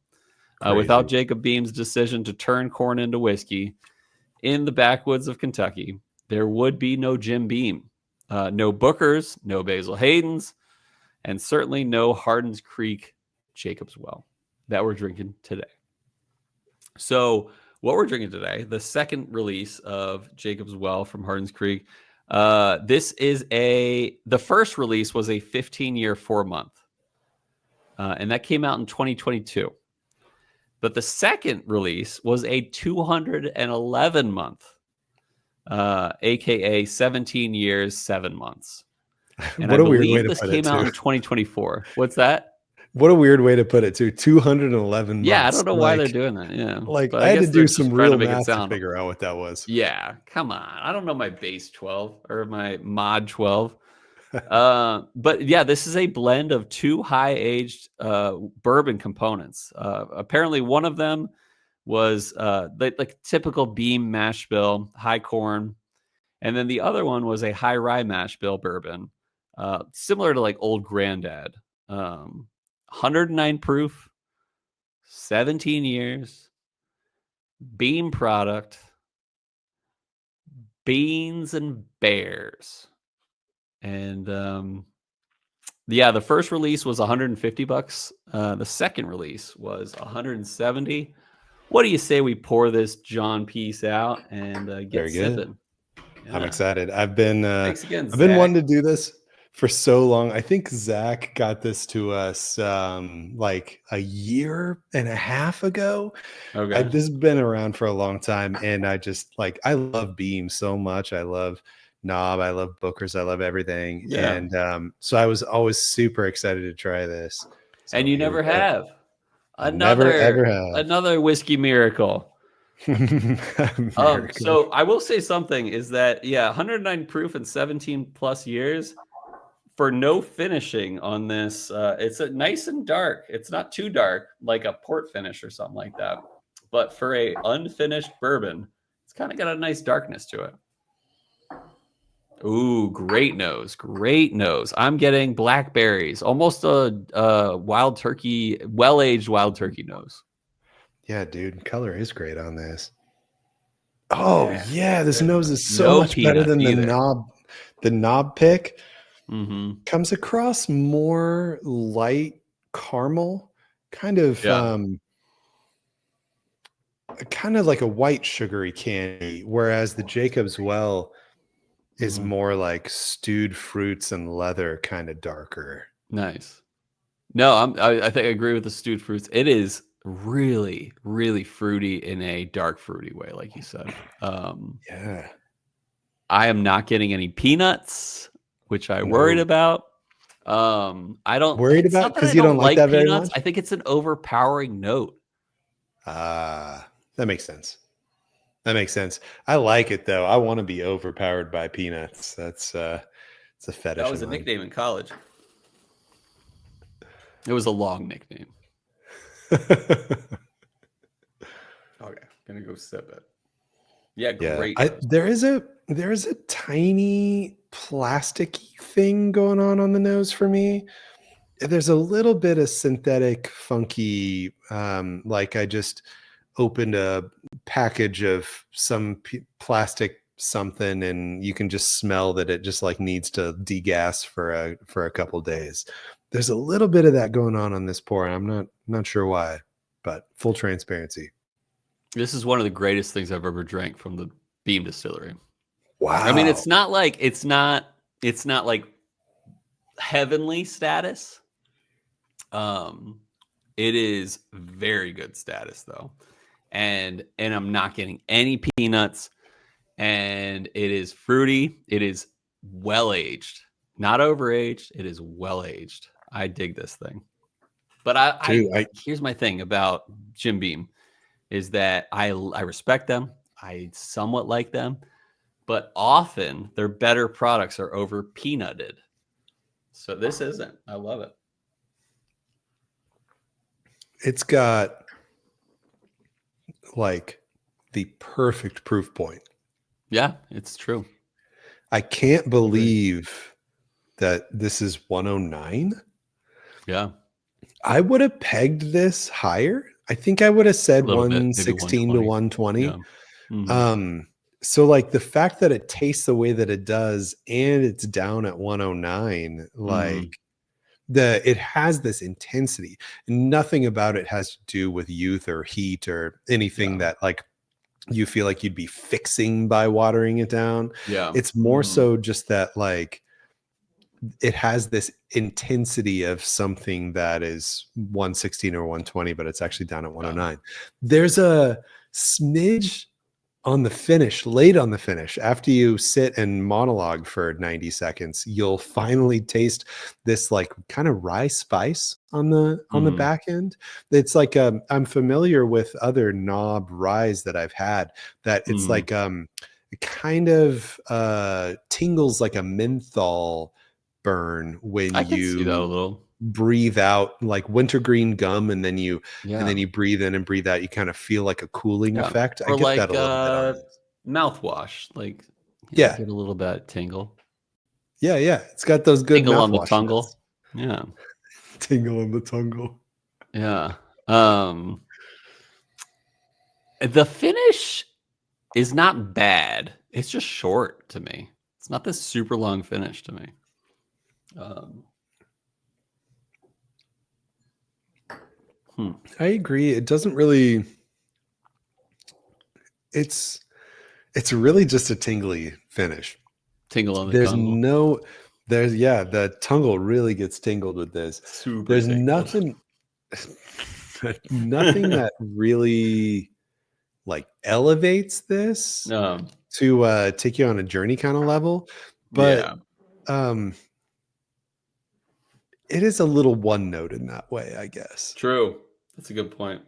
[SPEAKER 2] Without Jacob Beam's decision to turn corn into whiskey in the backwoods of Kentucky, there would be no Jim Beam, no Bookers, no Basil Hayden's, and certainly no Hardin's Creek Jacob's Well that we're drinking today. So what we're drinking today, the second release of Jacob's Well from Hardin's Creek, the first release was a 15-year 4-month. And that came out in 2022. But the second release was a 211-month, aka 17 years, 7 months. And I believe this came out in 2024. What's that?
[SPEAKER 1] What a weird way to put it too. 211
[SPEAKER 2] Yeah, I
[SPEAKER 1] months.
[SPEAKER 2] don't know why they're doing that. Yeah,
[SPEAKER 1] Like
[SPEAKER 2] but
[SPEAKER 1] I
[SPEAKER 2] I
[SPEAKER 1] had to
[SPEAKER 2] guess they're
[SPEAKER 1] do
[SPEAKER 2] just
[SPEAKER 1] some
[SPEAKER 2] trying to
[SPEAKER 1] real
[SPEAKER 2] make it
[SPEAKER 1] math to
[SPEAKER 2] sound.
[SPEAKER 1] figure out what that was.
[SPEAKER 2] Yeah, come on. I don't know my base 12 or my mod 12. But yeah, this is a blend of two high-aged bourbon components. Apparently, one of them was like typical beam mash bill, high corn, and then the other one was a high rye mash bill bourbon, similar to like Old Grandad. 109 proof, 17 years, beam product, beans and bears, and yeah, the first release was 150 bucks. The second release was 170. What do you say we pour this John piece out and get
[SPEAKER 1] Very good.
[SPEAKER 2] sipping?
[SPEAKER 1] Yeah. I'm
[SPEAKER 2] Yeah.
[SPEAKER 1] excited. I've been
[SPEAKER 2] Thanks again,
[SPEAKER 1] I've been
[SPEAKER 2] Zach.
[SPEAKER 1] wanting to do this for so long. I think Zach got this to us like a year and a half ago.
[SPEAKER 2] Okay.
[SPEAKER 1] This has been around for a long time, and I just like I love Beam so much. I love Knob, I love Booker's, I love everything.
[SPEAKER 2] Yeah.
[SPEAKER 1] And so I was always super excited to try this. So
[SPEAKER 2] And you
[SPEAKER 1] here we
[SPEAKER 2] never
[SPEAKER 1] go.
[SPEAKER 2] have.
[SPEAKER 1] I never ever have.
[SPEAKER 2] Another whiskey miracle. So I will say something is that, yeah, 109 proof and 17 plus years for no finishing on this. It's a nice and dark. It's not too dark like a port finish or something like that. But for a unfinished bourbon, it's kind of got a nice darkness to it. Ooh, great nose. Great nose. I'm getting blackberries, almost a wild turkey, well-aged wild turkey nose.
[SPEAKER 1] Yeah, dude, color is great on this. Oh yeah, this
[SPEAKER 2] Good.
[SPEAKER 1] nose is so
[SPEAKER 2] No
[SPEAKER 1] much better than
[SPEAKER 2] peanuts either.
[SPEAKER 1] the knob pick.
[SPEAKER 2] Mm-hmm.
[SPEAKER 1] Comes across more light caramel, kind of
[SPEAKER 2] Yeah.
[SPEAKER 1] kind of like a white sugary candy, whereas the Jacob's Well is
[SPEAKER 2] Mhm.
[SPEAKER 1] more like stewed fruits and leather, kind of darker.
[SPEAKER 2] Nice. No, I think I agree with the stewed fruits. It is really, really fruity in a dark fruity way, like you said.
[SPEAKER 1] Yeah.
[SPEAKER 2] I am not getting any peanuts, which I worried
[SPEAKER 1] No.
[SPEAKER 2] about. I don't
[SPEAKER 1] Worried
[SPEAKER 2] it's
[SPEAKER 1] about
[SPEAKER 2] not that I
[SPEAKER 1] because you
[SPEAKER 2] don't
[SPEAKER 1] don't like
[SPEAKER 2] like
[SPEAKER 1] that very
[SPEAKER 2] peanuts.
[SPEAKER 1] much?
[SPEAKER 2] I think it's an overpowering note.
[SPEAKER 1] Ah, that makes sense. That makes sense. I like it though. I want to be overpowered by peanuts. That's it's a fetish
[SPEAKER 2] That was
[SPEAKER 1] of
[SPEAKER 2] a
[SPEAKER 1] mine.
[SPEAKER 2] nickname in college. It was a long nickname. Okay, gonna go sip it. Yeah, great.
[SPEAKER 1] There is a tiny plasticky thing going on the nose for me. There's a little bit of synthetic funky, like I just opened a package of some plastic something, and you can just smell that it just like needs to degas for a couple days. There's a little bit of that going on this pour, and I'm not sure why, but full transparency.
[SPEAKER 2] This is one of the greatest things I've ever drank from the Beam Distillery.
[SPEAKER 1] Wow.
[SPEAKER 2] I mean, it's not like heavenly status. It is very good status though. And I'm not getting any peanuts, and it is fruity. It is well aged, not overaged. It is well aged. I dig this thing. But here's my thing about Jim Beam is that I respect them. I somewhat like them, but often their better products are over peanutted. So this isn't. I love it.
[SPEAKER 1] It's got like the perfect proof point.
[SPEAKER 2] Yeah, it's true.
[SPEAKER 1] I can't believe that this is 109.
[SPEAKER 2] Yeah.
[SPEAKER 1] I would have pegged this higher. I think I would have said
[SPEAKER 2] A little bit, maybe
[SPEAKER 1] 116 to 120.
[SPEAKER 2] Yeah. Mm-hmm.
[SPEAKER 1] So like the fact that it tastes the way that it does and it's down at 109, like it has this intensity, and nothing about it has to do with youth or heat or anything that like you feel like you'd be fixing by watering it down.
[SPEAKER 2] Yeah.
[SPEAKER 1] It's more so just that like it has this intensity of something that is 116 or 120, but it's actually down at 109. There's a smidge on the finish, late on the finish, after you sit and monologue for 90 seconds, you'll finally taste this like kind of rye spice on the
[SPEAKER 2] Mhm.
[SPEAKER 1] back end. It's like I'm familiar with other knob ryes that I've had that it's
[SPEAKER 2] Mhm.
[SPEAKER 1] like it kind of tingles like a menthol burn when
[SPEAKER 2] I can see that a
[SPEAKER 1] you
[SPEAKER 2] little.
[SPEAKER 1] breathe out like wintergreen gum, and
[SPEAKER 2] Yeah.
[SPEAKER 1] then you breathe in and breathe out. You kind of feel like a cooling
[SPEAKER 2] Yeah.
[SPEAKER 1] effect. I
[SPEAKER 2] Or
[SPEAKER 1] get that
[SPEAKER 2] like
[SPEAKER 1] a little bit on this.
[SPEAKER 2] mouthwash. Like,
[SPEAKER 1] Yeah.
[SPEAKER 2] get a little bit tingle.
[SPEAKER 1] Yeah, yeah. It's got those good
[SPEAKER 2] Tingle on the
[SPEAKER 1] mouthwash
[SPEAKER 2] tungle.
[SPEAKER 1] notes.
[SPEAKER 2] Yeah.
[SPEAKER 1] Tingle in the tungle.
[SPEAKER 2] Yeah. Um the finish is not bad. It's just short to me. It's not this super long finish to me. Um, hmm.
[SPEAKER 1] I agree. It doesn't really it's it's really just a tingly finish.
[SPEAKER 2] Tingle on the
[SPEAKER 1] There's
[SPEAKER 2] tungle.
[SPEAKER 1] no there's yeah, the tungle really gets tingled with this.
[SPEAKER 2] Super
[SPEAKER 1] There's
[SPEAKER 2] tingled.
[SPEAKER 1] nothing that really like elevates this
[SPEAKER 2] Um,
[SPEAKER 1] to take you on a journey kind of level, but
[SPEAKER 2] yeah,
[SPEAKER 1] um it is a little one note in that way, I guess.
[SPEAKER 2] true. That's a good point.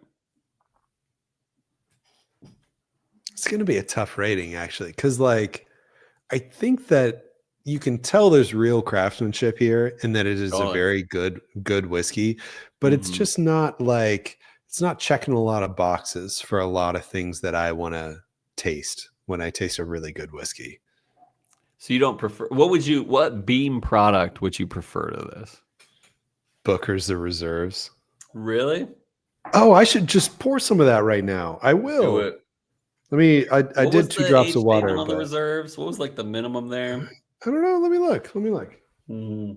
[SPEAKER 1] It's going to be a tough rating actually, cuz like I think that you can tell there's real craftsmanship here and that it is a
[SPEAKER 2] Totally.
[SPEAKER 1] very good whiskey, but it's
[SPEAKER 2] Mhm.
[SPEAKER 1] just not like it's not checking a lot of boxes for a lot of things that I want to taste when I taste a really good whiskey.
[SPEAKER 2] So you don't prefer what beam product would you prefer to this?
[SPEAKER 1] Booker's the reserves.
[SPEAKER 2] Really?
[SPEAKER 1] Oh, I should just pour some of that right now. I
[SPEAKER 2] Do
[SPEAKER 1] will.
[SPEAKER 2] it.
[SPEAKER 1] Let me I
[SPEAKER 2] What was
[SPEAKER 1] did 2
[SPEAKER 2] the
[SPEAKER 1] drops
[SPEAKER 2] age
[SPEAKER 1] of
[SPEAKER 2] statement
[SPEAKER 1] water,
[SPEAKER 2] on the
[SPEAKER 1] but
[SPEAKER 2] reserves? What was like the minimum there?
[SPEAKER 1] I don't know. Let me look. Let me look.
[SPEAKER 2] Hmm.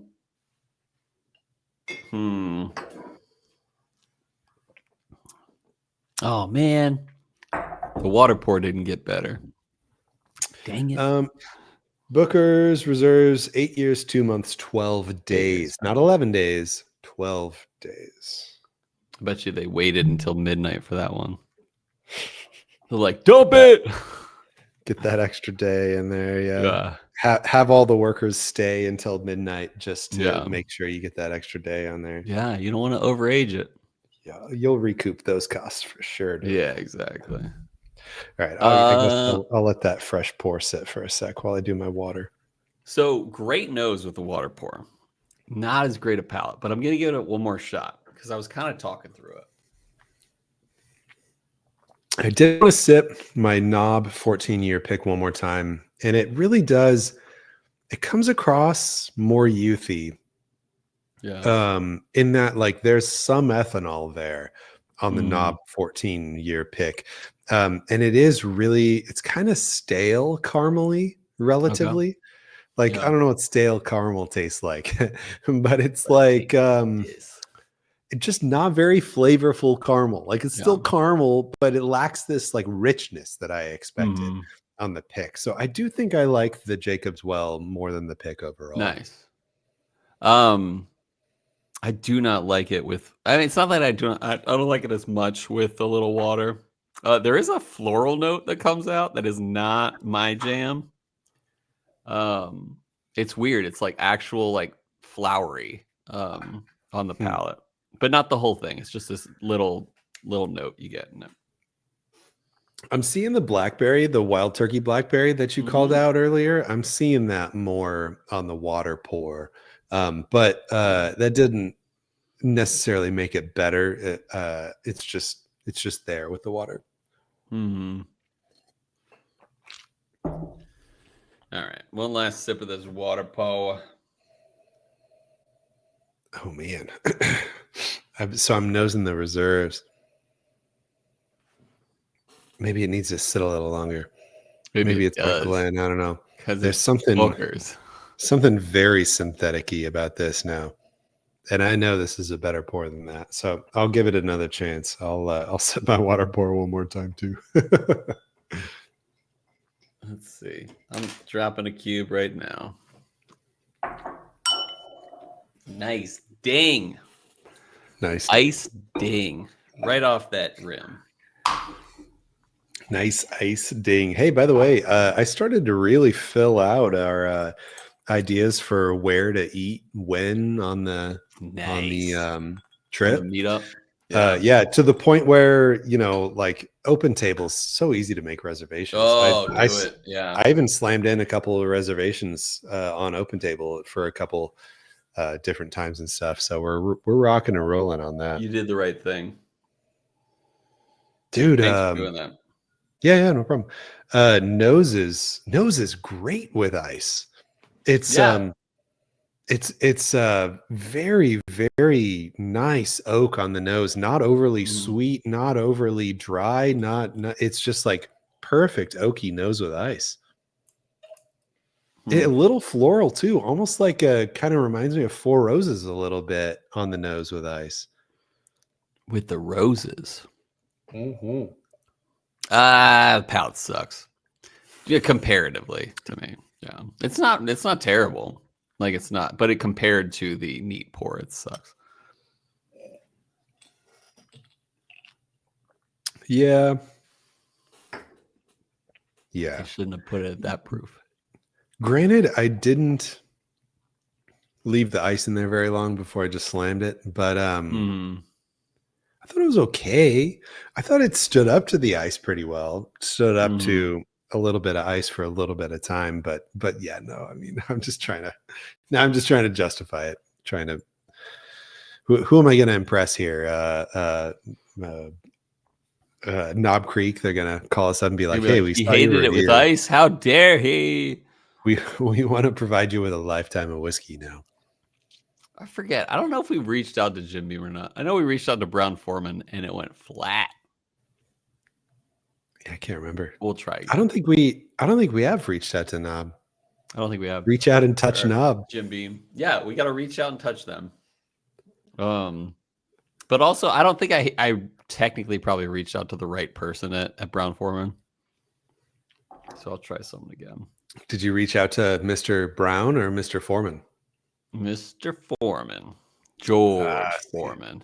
[SPEAKER 2] Hmm. Oh man, the water pour didn't get better. Dang it.
[SPEAKER 1] Booker's reserves 8 years, 2 months, 12
[SPEAKER 2] Days.
[SPEAKER 1] days. Not 11 days, 12 days.
[SPEAKER 2] I bet you they waited until midnight for that one. They're like, dump
[SPEAKER 1] That
[SPEAKER 2] it.
[SPEAKER 1] get that extra day in there, yeah.
[SPEAKER 2] Yeah.
[SPEAKER 1] Have all the workers stay until midnight just to
[SPEAKER 2] Yeah.
[SPEAKER 1] make sure you get that extra day on there.
[SPEAKER 2] Yeah. You don't want to overage it.
[SPEAKER 1] Yeah, you'll recoup those costs for sure, dude.
[SPEAKER 2] Yeah, exactly.
[SPEAKER 1] All right, I guess
[SPEAKER 2] Uh,
[SPEAKER 1] I'll let that fresh pour sit for a sec while I do my water.
[SPEAKER 2] so great nose with the water pour. Not as great a palate, but I'm gonna give it one more shot because I was kind of talking through it.
[SPEAKER 1] I did want to sip my knob 14-year pick one more time, and it really does. It comes across more youthy,
[SPEAKER 2] Yeah.
[SPEAKER 1] in that like there's some ethanol there on the
[SPEAKER 2] Mm,
[SPEAKER 1] knob 14-year pick, and it is really it's kind of stale caramely
[SPEAKER 2] okay.
[SPEAKER 1] relatively. Like I
[SPEAKER 2] Yeah.
[SPEAKER 1] don't know what stale caramel tastes like, but it's
[SPEAKER 2] But I think
[SPEAKER 1] like
[SPEAKER 2] it is.
[SPEAKER 1] it's just not very flavorful caramel. Like it's
[SPEAKER 2] Yeah.
[SPEAKER 1] still caramel, but it lacks this like richness that I expected
[SPEAKER 2] Mm,
[SPEAKER 1] on the pick. So I do think I like the Jacob's Well more than the pick overall.
[SPEAKER 2] nice. Um, I do not like it with. I mean, it's not that I do. I don't like it as much with a little water. There is a floral note that comes out that is not my jam. Um, it's weird. It's like actual like flowery on the
[SPEAKER 1] Hmm.
[SPEAKER 2] palate, but not the whole thing. It's just this little note you get in it.
[SPEAKER 1] I'm seeing the blackberry, the wild turkey blackberry that you called
[SPEAKER 2] Mm-hmm.
[SPEAKER 1] out earlier. I'm seeing that more on the water pour. But that didn't necessarily make it better. It's just there with the water.
[SPEAKER 2] Mm-hmm. All right, one last sip of this water, Poe.
[SPEAKER 1] Oh man. So I'm nosing the reserves. Maybe it needs to sit a little longer.
[SPEAKER 2] Maybe
[SPEAKER 1] Maybe
[SPEAKER 2] it
[SPEAKER 1] it's my
[SPEAKER 2] does
[SPEAKER 1] Glen. I don't know.
[SPEAKER 2] because
[SPEAKER 1] There's
[SPEAKER 2] it's
[SPEAKER 1] something
[SPEAKER 2] bookers.
[SPEAKER 1] very synthetic-y about this now. And I know this is a better pour than that. So I'll give it another chance. I'll set my water pour one more time too.
[SPEAKER 2] Let's see. I'm dropping a cube right now. Nice ding.
[SPEAKER 1] Nice.
[SPEAKER 2] Ice ding right off that rim.
[SPEAKER 1] Nice ice ding. Hey, by the way, I started to really fill out our ideas for where to eat when on the trip.
[SPEAKER 2] On the meetup.
[SPEAKER 1] Yeah, to the point where, like open tables, so easy to make reservations.
[SPEAKER 2] Oh, do it. Yeah.
[SPEAKER 1] I even slammed in a couple of reservations on open table for a couple different times and stuff. So we're rocking and rolling on that.
[SPEAKER 2] You did the right thing.
[SPEAKER 1] Dude,
[SPEAKER 2] thanks for doing that.
[SPEAKER 1] Yeah, no problem. Nose is great with ice. It's very, very nice oak on the nose, not overly sweet, not overly dry, not it's just like perfect oaky nose with ice. A little floral too, almost like kind of reminds me of Four Roses a little bit on the nose with ice.
[SPEAKER 2] With the roses.
[SPEAKER 1] Mm-hmm.
[SPEAKER 2] The palate sucks. Yeah, comparatively to me. Yeah. It's not terrible. Like it's not, but it compared to the neat pour, it sucks.
[SPEAKER 1] Yeah.
[SPEAKER 2] I shouldn't have put it at that proof.
[SPEAKER 1] Granted, I didn't leave the ice in there very long before I just slammed it, but I thought it was okay. I thought it stood up to the ice pretty well. Stood up to a little bit of ice for a little bit of time, but yeah, no. I mean, I'm just trying to justify it. Who am I going to impress here? Knob Creek. They're going to call us up and be like, "Hey, we
[SPEAKER 2] he hated it with ice. How dare he?
[SPEAKER 1] We want to provide you with a lifetime of whiskey now."
[SPEAKER 2] I forget. I don't know if we reached out to Jim Beam or not. I know we reached out to Brown-Forman and it went flat.
[SPEAKER 1] I can't remember.
[SPEAKER 2] We'll try again.
[SPEAKER 1] I don't think we have reached out to Knob.
[SPEAKER 2] I don't think we have.
[SPEAKER 1] Reach out and touch Knob.
[SPEAKER 2] Jim Beam. Yeah, we got to reach out and touch them. But also, I don't think I technically probably reached out to the right person at Brown-Forman. So I'll try something again.
[SPEAKER 1] Did you reach out to Mr. Brown or Mr. Foreman?
[SPEAKER 2] Mr. Foreman. George Foreman.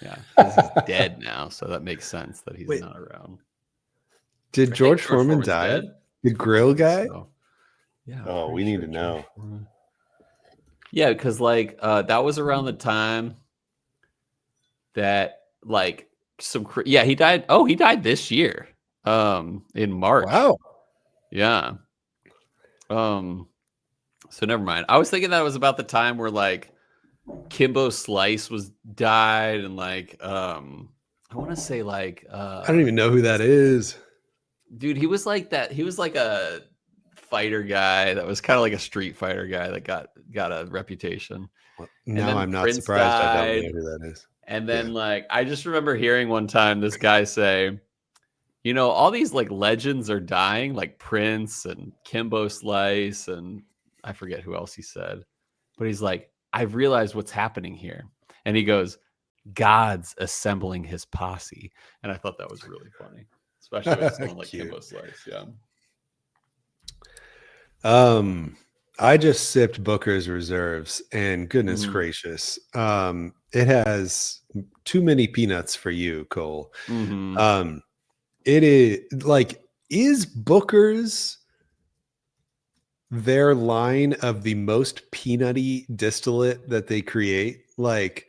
[SPEAKER 2] Yeah, he's dead now, so that makes sense that he's not around.
[SPEAKER 1] Did George Foreman die? Dead? The grill guy?
[SPEAKER 2] So, yeah.
[SPEAKER 1] Oh, we need to know.
[SPEAKER 2] Yeah, because like that was around the time that like he died. Oh, he died this year. In March.
[SPEAKER 1] Wow.
[SPEAKER 2] Yeah. So never mind. I was thinking that was about the time where like Kimbo Slice died and like I want to say like
[SPEAKER 1] I don't even know who that is.
[SPEAKER 2] Dude, he was like that. He was like a fighter guy that was kind of like a street fighter guy that got a reputation.
[SPEAKER 1] Well, now I'm not surprised. I don't know who that is.
[SPEAKER 2] And then like I just remember hearing one time this guy say, you know, all these like legends are dying, like Prince and Kimbo Slice, and I forget who else he said, but he's like, I've realized what's happening here. And he goes, God's assembling his posse. And I thought that was really funny, especially with someone like Kimbo Slice. Yeah.
[SPEAKER 1] I just sipped Booker's Reserves, and goodness gracious, it has too many peanuts for you, Cole. It is like, is Booker's their line of the most peanutty distillate that they create? Like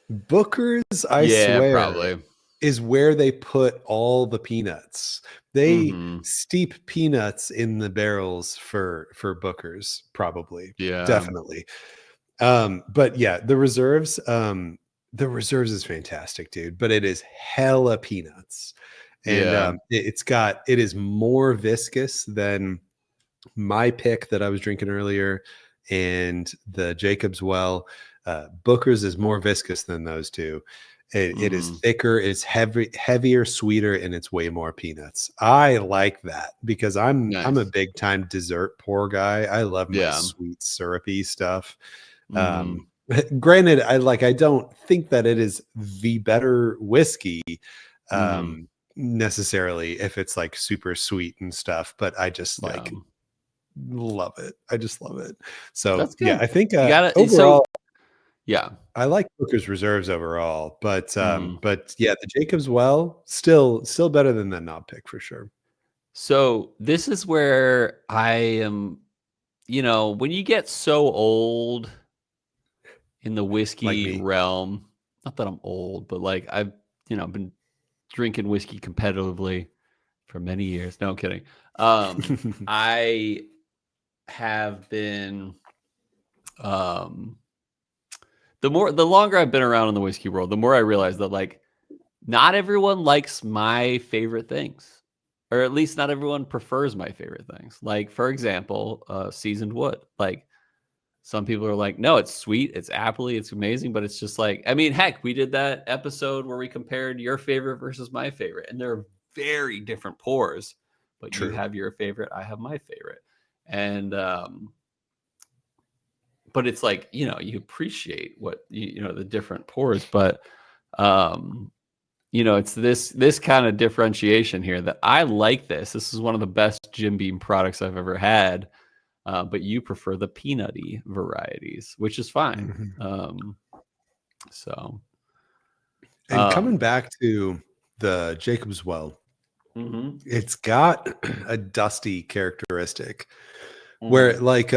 [SPEAKER 1] Booker's, I swear,
[SPEAKER 2] probably
[SPEAKER 1] is where they put all the peanuts. They steep peanuts in the barrels for Booker's, probably. Yeah, definitely. But yeah, the reserves is fantastic, dude. But it is hella peanuts. And it is more viscous than my pick that I was drinking earlier and the Jacob's Well. Booker's is more viscous than those two. It is thicker, it's heavier, sweeter, and it's way more peanuts. I like that because I'm a big time dessert pour guy. I love my sweet syrupy stuff. Granted, I don't think that it is the better whiskey necessarily if it's like super sweet and stuff, but I just love it. I just love it. So yeah, I think overall.
[SPEAKER 2] Yeah.
[SPEAKER 1] I like Booker's Reserves overall, but
[SPEAKER 2] Mm.
[SPEAKER 1] yeah, the Jacobs Well still better than the knob pick for sure.
[SPEAKER 2] So this is where I am, when you get so old in the
[SPEAKER 1] Like
[SPEAKER 2] whiskey
[SPEAKER 1] me.
[SPEAKER 2] realm, not that I'm old, but like I've, been drinking whiskey competitively for many years. No, I'm kidding. I have been, um, the longer I've been around in the whiskey world, the more I realize that like not everyone likes my favorite things, or at least not everyone prefers my favorite things. Like, for example, seasoned wood. Like, some people are like, no, it's sweet, it's appley, it's amazing, but it's just like, I mean, heck, we did that episode where we compared your favorite versus my favorite, and they're very different pours, but you
[SPEAKER 1] True.
[SPEAKER 2] have your favorite, I have my favorite. And, but it's like, you appreciate what, the different pours, but, it's this kind of differentiation here that I like this. This is one of the best Jim Beam products I've ever had. But you prefer the peanutty varieties, which is fine. So,
[SPEAKER 1] And coming back to the Jacobs Well, it's got a dusty characteristic where like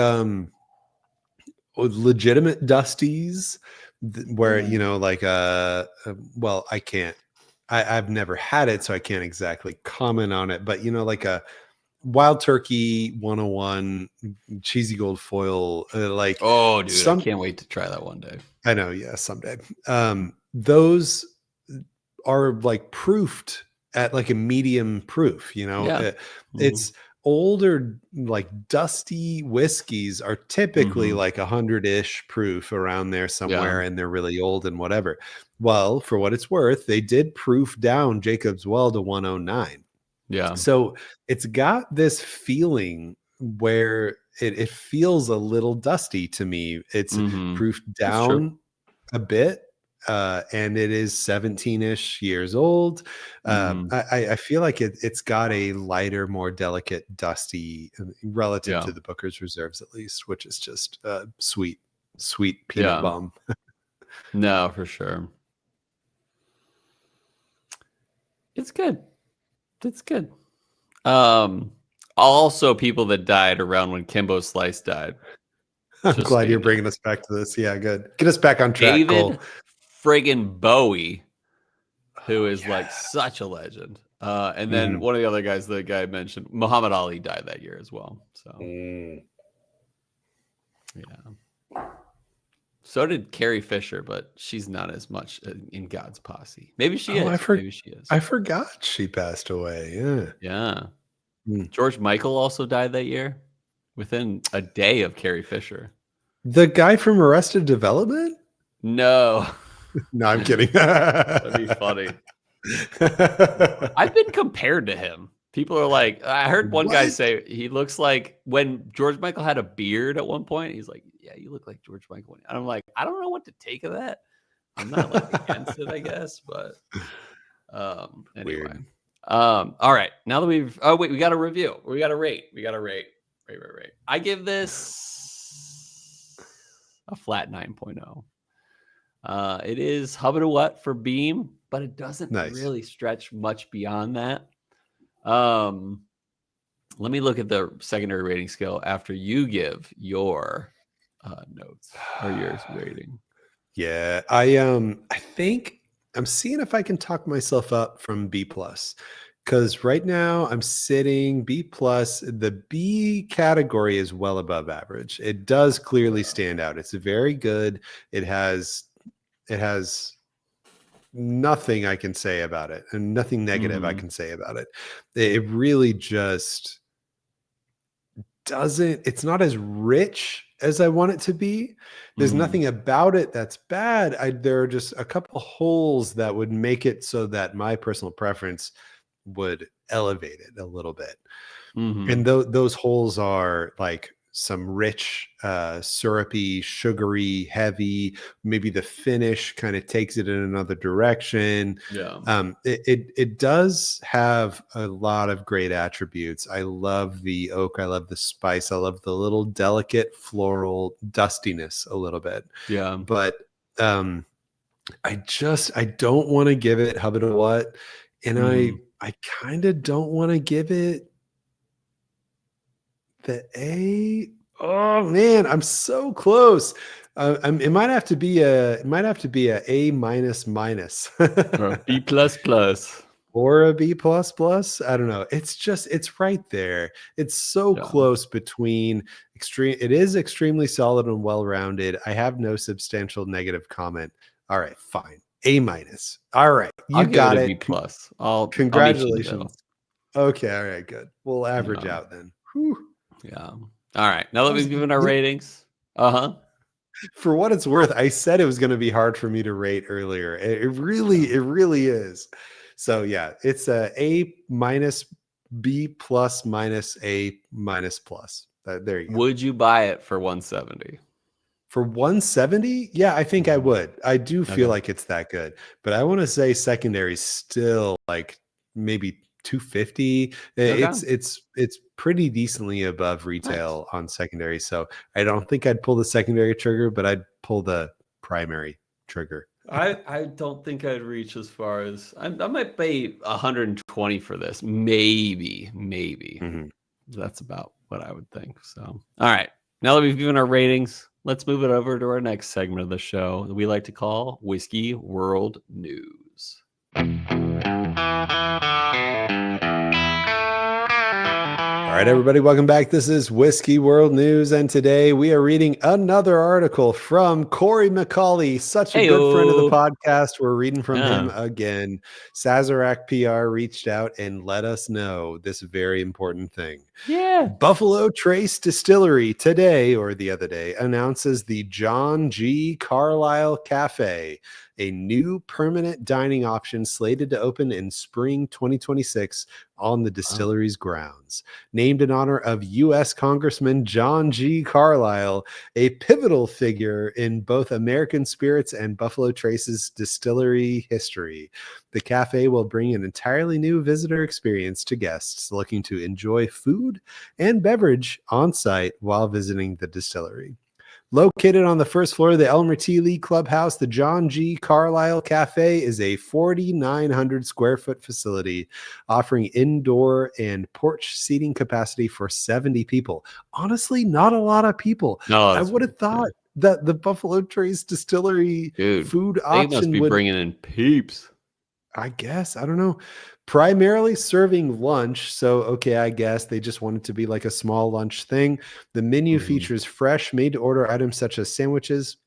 [SPEAKER 1] legitimate dusties where like well, I've never had it, so I can't exactly comment on it, but like a Wild Turkey 101 cheesy gold foil, like
[SPEAKER 2] oh, dude, I
[SPEAKER 1] some,
[SPEAKER 2] can't wait to try that one day.
[SPEAKER 1] I know, yeah, someday. Those are like proofed at like a medium proof,
[SPEAKER 2] Yeah.
[SPEAKER 1] It's older, like dusty whiskeys are typically like 100-ish proof around there somewhere,
[SPEAKER 2] Yeah.
[SPEAKER 1] and they're really old and whatever. Well, for what it's worth, they did proof down Jacobs Well to 109.
[SPEAKER 2] Yeah.
[SPEAKER 1] So it's got this feeling where it feels a little dusty to me. It's proofed down a bit, and it is 17-ish years old. I feel like it's got a lighter, more delicate, dusty relative to the Booker's Reserves, at least, which is just sweet peanut bomb.
[SPEAKER 2] No, for sure. It's good. It's good. Also people that died around when Kimbo Slice died.
[SPEAKER 1] I'm glad you're bringing us back to this. Yeah, good. Get us back on track,
[SPEAKER 2] David
[SPEAKER 1] Cole.
[SPEAKER 2] friggin' Bowie, who is like such a legend. And then one of the other guys the guy mentioned, Muhammad Ali, died that year as well. So yeah. So did Carrie Fisher, but she's not as much in God's posse. Maybe she is. Maybe she is.
[SPEAKER 1] I forgot she passed away. Yeah.
[SPEAKER 2] Yeah. George Michael also died that year, within a day of Carrie Fisher.
[SPEAKER 1] The guy from Arrested Development?
[SPEAKER 2] No.
[SPEAKER 1] No, I'm kidding.
[SPEAKER 2] That'd be funny. I've been compared to him. People are like, I heard one guy say he looks like when George Michael had a beard at one point. He's like, yeah, you look like George Michael. And I'm like, I don't know what to take of that. I'm not like against it, I guess, but anyway.
[SPEAKER 1] Weird.
[SPEAKER 2] All right. Now that we got to review. We got to rate. Rate. I give this a flat 9.0. It is hub and what for Beam, but it doesn't really stretch much beyond that. Let me look at the secondary rating scale after you give your notes or your rating.
[SPEAKER 1] Yeah, I think I'm seeing if I can talk myself up from B+, because right now I'm sitting B+. The B category is well above average. It does clearly stand out. It's very good. It has nothing I can say about it, and nothing negative I can say about it. It really just doesn't, it's not as rich as I want it to be. There's nothing about it that's bad. There are just a couple holes that would make it so that my personal preference would elevate it a little bit. And those holes are like some rich, syrupy, sugary, heavy. Maybe the finish kind of takes it in another direction.
[SPEAKER 2] Yeah.
[SPEAKER 1] It does have a lot of great attributes. I love the oak. I love the spice. I love the little delicate floral dustiness a little bit.
[SPEAKER 2] Yeah.
[SPEAKER 1] But I don't want to give it Hubba What, and I kind of don't want to give it the A. Oh man, I'm so close. It might have to be a A minus minus
[SPEAKER 2] or B plus plus
[SPEAKER 1] or a B plus plus. I don't know. It's right there. It's so close between extreme. It is extremely solid and well rounded. I have no substantial negative comment. All right, fine. A minus. All right, you got it.
[SPEAKER 2] B plus. I'll
[SPEAKER 1] Congratulations. Okay, all right, good. We'll average out then. Whew.
[SPEAKER 2] Yeah. All right. Now that we've given our ratings.
[SPEAKER 1] For what it's worth, I said it was going to be hard for me to rate earlier. It really is. So yeah, it's a minus, B plus minus, A minus plus. There you go.
[SPEAKER 2] Would you buy it for 170?
[SPEAKER 1] For 170? Yeah, I think I would. I do feel like it's that good, but I want to say secondary still like maybe 250. It's pretty decently above retail on secondary. So I don't think I'd pull the secondary trigger, but I'd pull the primary trigger.
[SPEAKER 2] I don't think I'd reach as far as I might pay 120 for this. Maybe. Mm-hmm. That's about what I would think. So, all right. Now that we've given our ratings, let's move it over to our next segment of the show that we like to call Whiskey World News.
[SPEAKER 1] All right, everybody, welcome back. This is Whiskey World News, and today we are reading another article from Corey McCauley, such a good friend of the podcast. We're reading from him again. Sazerac PR reached out and let us know this very important thing.
[SPEAKER 2] Yeah.
[SPEAKER 1] Buffalo Trace Distillery today, or the other day, announces the John G. Carlisle Cafe, a new permanent dining option slated to open in spring 2026 on the distillery's grounds. Named in honor of U.S. Congressman John G. Carlisle, a pivotal figure in both American Spirits and Buffalo Trace's distillery history. The cafe will bring an entirely new visitor experience to guests looking to enjoy food and beverage on site while visiting the distillery. Located on the first floor of the Elmer T. Lee Clubhouse, the John G. Carlisle Cafe is a 4,900 square foot facility offering indoor and porch seating capacity for 70 people. Honestly, not a lot of people.
[SPEAKER 2] No,
[SPEAKER 1] I would have thought that the Buffalo Trace Distillery food option
[SPEAKER 2] must be bringing in peeps.
[SPEAKER 1] I guess. I don't know. Primarily serving lunch. So, okay, I guess they just want it to be like a small lunch thing. The menu features fresh, made-to-order items such as sandwiches,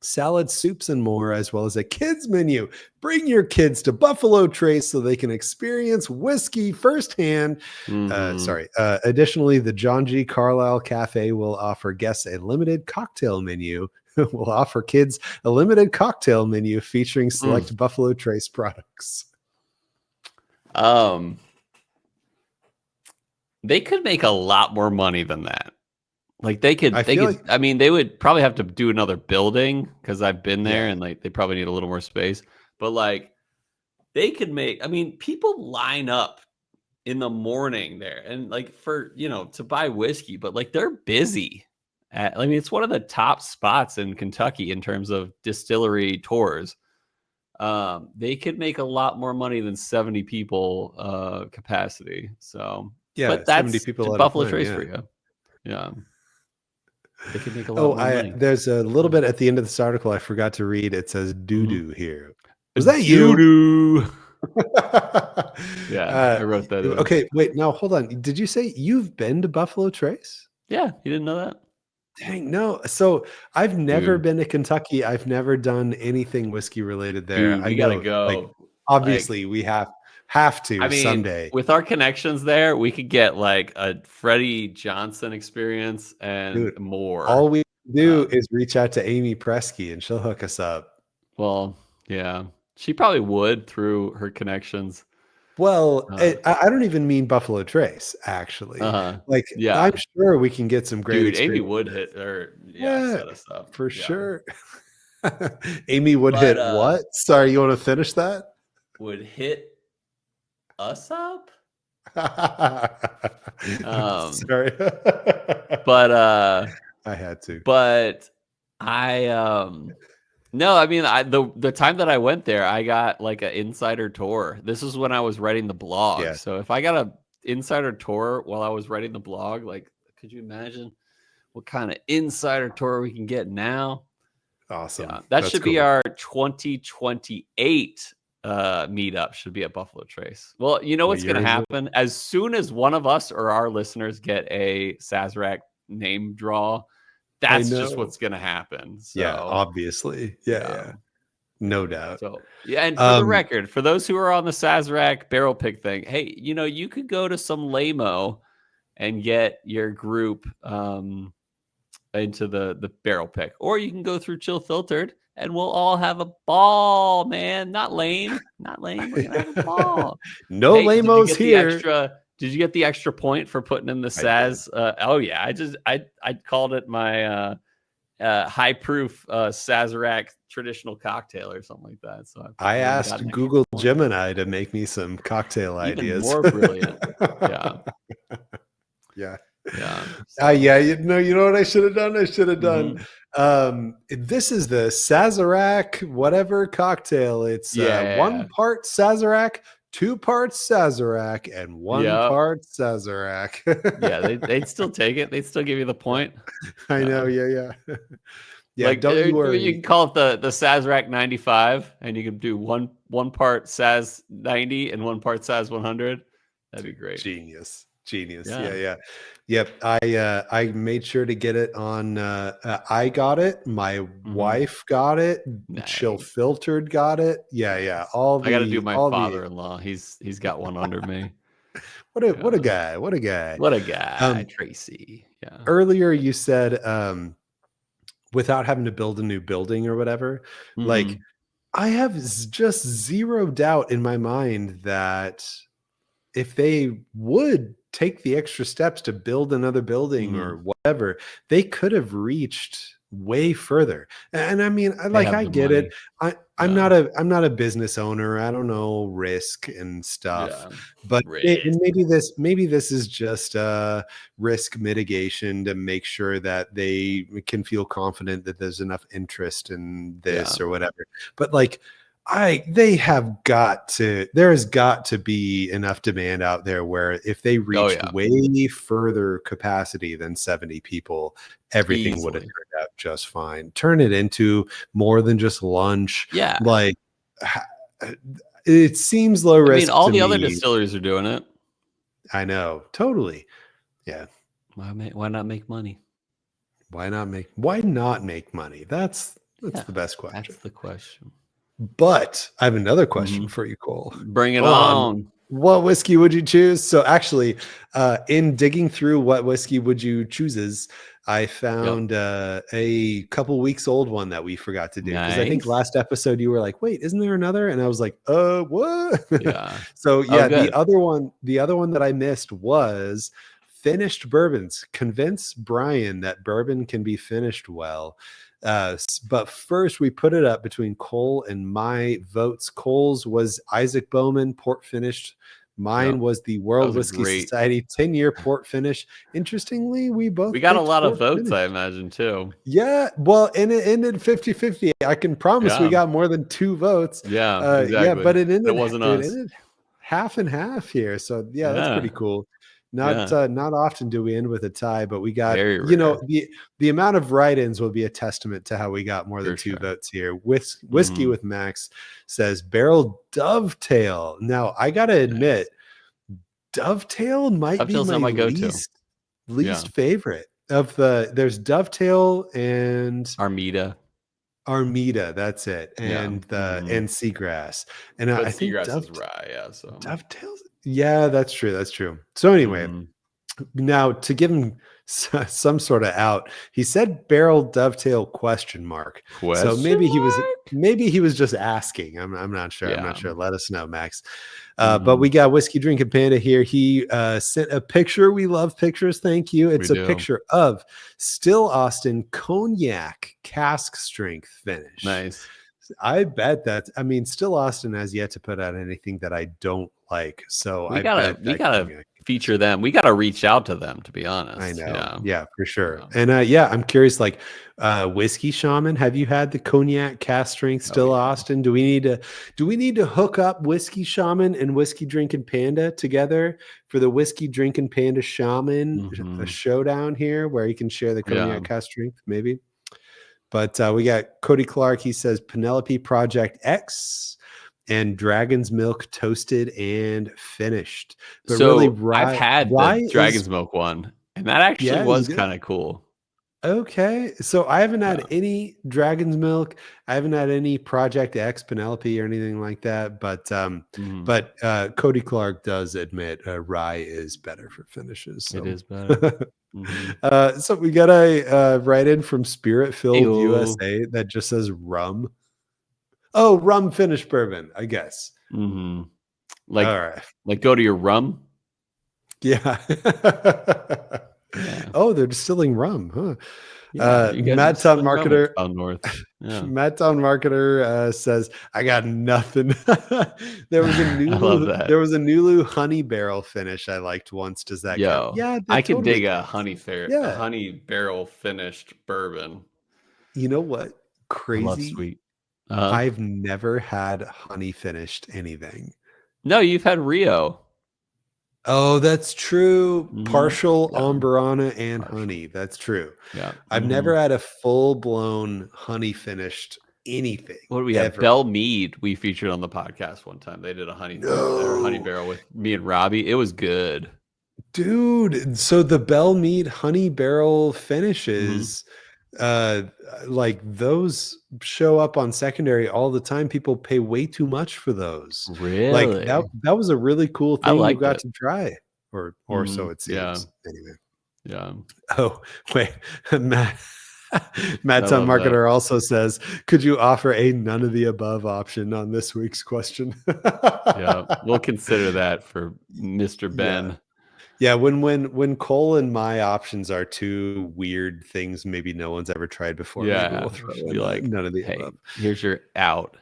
[SPEAKER 1] salads, soups, and more, as well as a kids menu. Bring your kids to Buffalo Trace so they can experience whiskey firsthand. Additionally, the John G. Carlisle Cafe will offer guests a limited cocktail menu. Will offer kids a limited cocktail menu featuring select Buffalo Trace products.
[SPEAKER 2] They could make a lot more money than that. Like they would probably have to do another building because I've been there and like they probably need a little more space. But like they could make, people line up in the morning there and like for, to buy whiskey, but like they're busy. It's one of the top spots in Kentucky in terms of distillery tours. They could make a lot more money than 70 people capacity. So yeah, but that's 70 people Buffalo Trace for you. Yeah. They could make a lot more money.
[SPEAKER 1] There's a little bit at the end of this article I forgot to read. It says doo-doo here. Was that you?
[SPEAKER 2] Doo-doo. Yeah, I wrote that.
[SPEAKER 1] Okay, wait, now hold on. Did you say you've been to Buffalo Trace?
[SPEAKER 2] Yeah, you didn't know that?
[SPEAKER 1] Dang, no. So I've never been to Kentucky. I've never done anything whiskey related there.
[SPEAKER 2] Dude, we gotta go.
[SPEAKER 1] Like, obviously, we have to someday.
[SPEAKER 2] With our connections there, we could get like a Freddie Johnson experience and more.
[SPEAKER 1] All we do is reach out to Amy Presky and she'll hook us up.
[SPEAKER 2] Well, yeah, she probably would through her connections.
[SPEAKER 1] Well, I don't even mean Buffalo Trace, actually. I'm sure we can get some great experience.
[SPEAKER 2] Amy would hit her, set us up.
[SPEAKER 1] For sure. Amy would hit what? Sorry, you want to finish that?
[SPEAKER 2] Would hit us up?
[SPEAKER 1] Sorry.
[SPEAKER 2] But
[SPEAKER 1] I had to.
[SPEAKER 2] But I No, I mean, the time that I went there, I got like an insider tour. This is when I was writing the blog.
[SPEAKER 1] Yeah.
[SPEAKER 2] So if I got a insider tour while I was writing the blog, like, could you imagine what kind of insider tour we can get now?
[SPEAKER 1] Awesome.
[SPEAKER 2] Yeah, that
[SPEAKER 1] That's
[SPEAKER 2] should
[SPEAKER 1] cool.
[SPEAKER 2] be our 2028 meetup. Should be at Buffalo Trace. Well, you know what's going to happen? As soon as one of us or our listeners get a Sazerac name draw, that's just what's going to happen. So,
[SPEAKER 1] yeah, obviously. Yeah. No doubt.
[SPEAKER 2] So, yeah, and for the record, for those who are on the Sazerac barrel pick thing, hey, you could go to some Lamo and get your group into the barrel pick, or you can go through Chill Filtered and we'll all have a ball, man. Not lame. We're gonna have a ball.
[SPEAKER 1] No lamos here.
[SPEAKER 2] Did you get the extra point for putting in the Saz? Oh yeah, I called it my high proof Sazerac traditional cocktail or something like that. So
[SPEAKER 1] I asked Google Gemini to make me some cocktail ideas.
[SPEAKER 2] More brilliant. Yeah.
[SPEAKER 1] Yeah.
[SPEAKER 2] So.
[SPEAKER 1] You know what I should have done? This is the Sazerac whatever cocktail. It's 1 part Sazerac, 2 parts Sazerac, and 1 part Sazerac.
[SPEAKER 2] Yeah, they'd still take it. They'd still give you the point.
[SPEAKER 1] I know. Yeah.
[SPEAKER 2] Like,
[SPEAKER 1] don't you worry.
[SPEAKER 2] You can call it the Sazerac 95, and you can do one part Saz 90 and 1 part Saz 100. That'd be great.
[SPEAKER 1] Genius. Yeah. Yep. I made sure to get it on. I got it. My wife got it. Nice. Chill Filtered got it. Yeah. I got
[SPEAKER 2] to do my father-in-law. He's got one under me.
[SPEAKER 1] What a guy.
[SPEAKER 2] Tracy. Yeah.
[SPEAKER 1] Earlier you said without having to build a new building or whatever, like I have just zero doubt in my mind that if they would take the extra steps to build another building or whatever, they could have reached way further. And I mean, I get money. It. I'm not a business owner. I don't know risk and stuff, but maybe this is just risk mitigation to make sure that they can feel confident that there's enough interest in this or whatever. But like, there has got to be enough demand out there where if they reached way further capacity than 70 people, everything would have turned out just fine. Turn it into more than just lunch.
[SPEAKER 2] Yeah.
[SPEAKER 1] Like it seems low risk.
[SPEAKER 2] I mean, all the other distilleries are doing it.
[SPEAKER 1] I know. Totally. Yeah.
[SPEAKER 2] Why not make money?
[SPEAKER 1] Why not make money? That's the best question.
[SPEAKER 2] That's the question.
[SPEAKER 1] But I have another question for you, Cole.
[SPEAKER 2] Bring it on.
[SPEAKER 1] What whiskey would you choose? So actually, in digging through what whiskey would you chooses, I found a couple weeks old one that we forgot to do. Because I think last episode you were like, wait, isn't there another? And I was like, what?
[SPEAKER 2] Yeah.
[SPEAKER 1] So the other one that I missed was finished bourbons. Convince Bryan that bourbon can be finished well. But first we put it up between Cole and my votes. Cole's was Isaac Bowman port finished. Mine was the World Whiskey Society 10-year port finish. Interestingly, we
[SPEAKER 2] got a lot of votes, I imagine, too.
[SPEAKER 1] Yeah, well, and it ended 50-50. I can promise we got more than 2 votes.
[SPEAKER 2] Yeah, exactly.
[SPEAKER 1] Yeah, but it
[SPEAKER 2] wasn't us.
[SPEAKER 1] It ended half and half here. So that's pretty cool. Not often do we end with a tie, but we got, the amount of write-ins will be a testament to how we got more than 2 votes here. Whiskey with Max says barrel dovetail. Now I got to admit, dovetail might be my least favorite of there's dovetail and Armida, that's it. And and Seagrass. And I think
[SPEAKER 2] Seagrass is rye, so
[SPEAKER 1] dovetails. Yeah, that's true. So anyway, now to give him some sort of out, he said barrel dovetail question mark. So maybe he was just asking. I'm not sure. I'm not sure. Let us know, Max. But we got Whiskey Drinking Panda here. He sent a picture. We love pictures. Thank you. It's a picture of Still Austin Cognac cask strength finish.
[SPEAKER 2] Nice.
[SPEAKER 1] I bet Still Austin has yet to put out anything that I don't like. So
[SPEAKER 2] we gotta feature them. We got to reach out to them, to be honest.
[SPEAKER 1] I know. Yeah, for sure. And I'm curious, like Whiskey Shaman, have you had the cognac cast strength still, Austin? Do we need to hook up Whiskey Shaman and Whiskey Drinking Panda together for the Whiskey Drinking Panda Shaman a showdown here where you can share the cognac cast strength, maybe? But we got Cody Clark. He says Penelope Project X and Dragon's Milk toasted and finished. But
[SPEAKER 2] so
[SPEAKER 1] really,
[SPEAKER 2] I've had the Dragon's Milk one, and that actually was kind of cool.
[SPEAKER 1] Okay, so I haven't had any Dragon's Milk. I haven't had any Project X Penelope or anything like that. But Cody Clark does admit rye is better for finishes. So.
[SPEAKER 2] It is better.
[SPEAKER 1] So we got a write-in from Spirit Filled USA that just says rum. Oh, rum finished bourbon, I guess.
[SPEAKER 2] Like, all right. Like go to your rum.
[SPEAKER 1] Yeah. Oh, they're distilling rum, huh? Matt Town Marketer.
[SPEAKER 2] North.
[SPEAKER 1] Matt Town Marketer says, "I got nothing." There was a Nulu honey barrel finish I liked once. Does that count? Yeah,
[SPEAKER 2] I could dig a honey barrel finished bourbon.
[SPEAKER 1] You know what? Crazy.
[SPEAKER 2] I love sweet.
[SPEAKER 1] I've never had honey finished anything.
[SPEAKER 2] No, you've had Rio.
[SPEAKER 1] Oh, that's true. Partial Amburana and honey. That's true.
[SPEAKER 2] Yeah.
[SPEAKER 1] I've never had a full-blown honey finished anything.
[SPEAKER 2] What do we have? Bell Mead we featured on the podcast one time. They did a honey barrel with me and Robbie. It was good.
[SPEAKER 1] Dude, so the Bell Mead honey barrel finishes like those show up on secondary all the time. People pay way too much for those.
[SPEAKER 2] Really?
[SPEAKER 1] Like that was a really cool thing you got to try, or so it seems.
[SPEAKER 2] Yeah.
[SPEAKER 1] Anyway.
[SPEAKER 2] Yeah.
[SPEAKER 1] Oh, wait. Matt Town Marketer also says, could you offer a none of the above option on this week's question?
[SPEAKER 2] Yeah, we'll consider that for Mr. Ben.
[SPEAKER 1] Yeah, when Cole and my options are two weird things maybe no one's ever tried before, maybe we'll throw in like none of the above.
[SPEAKER 2] Here's your out.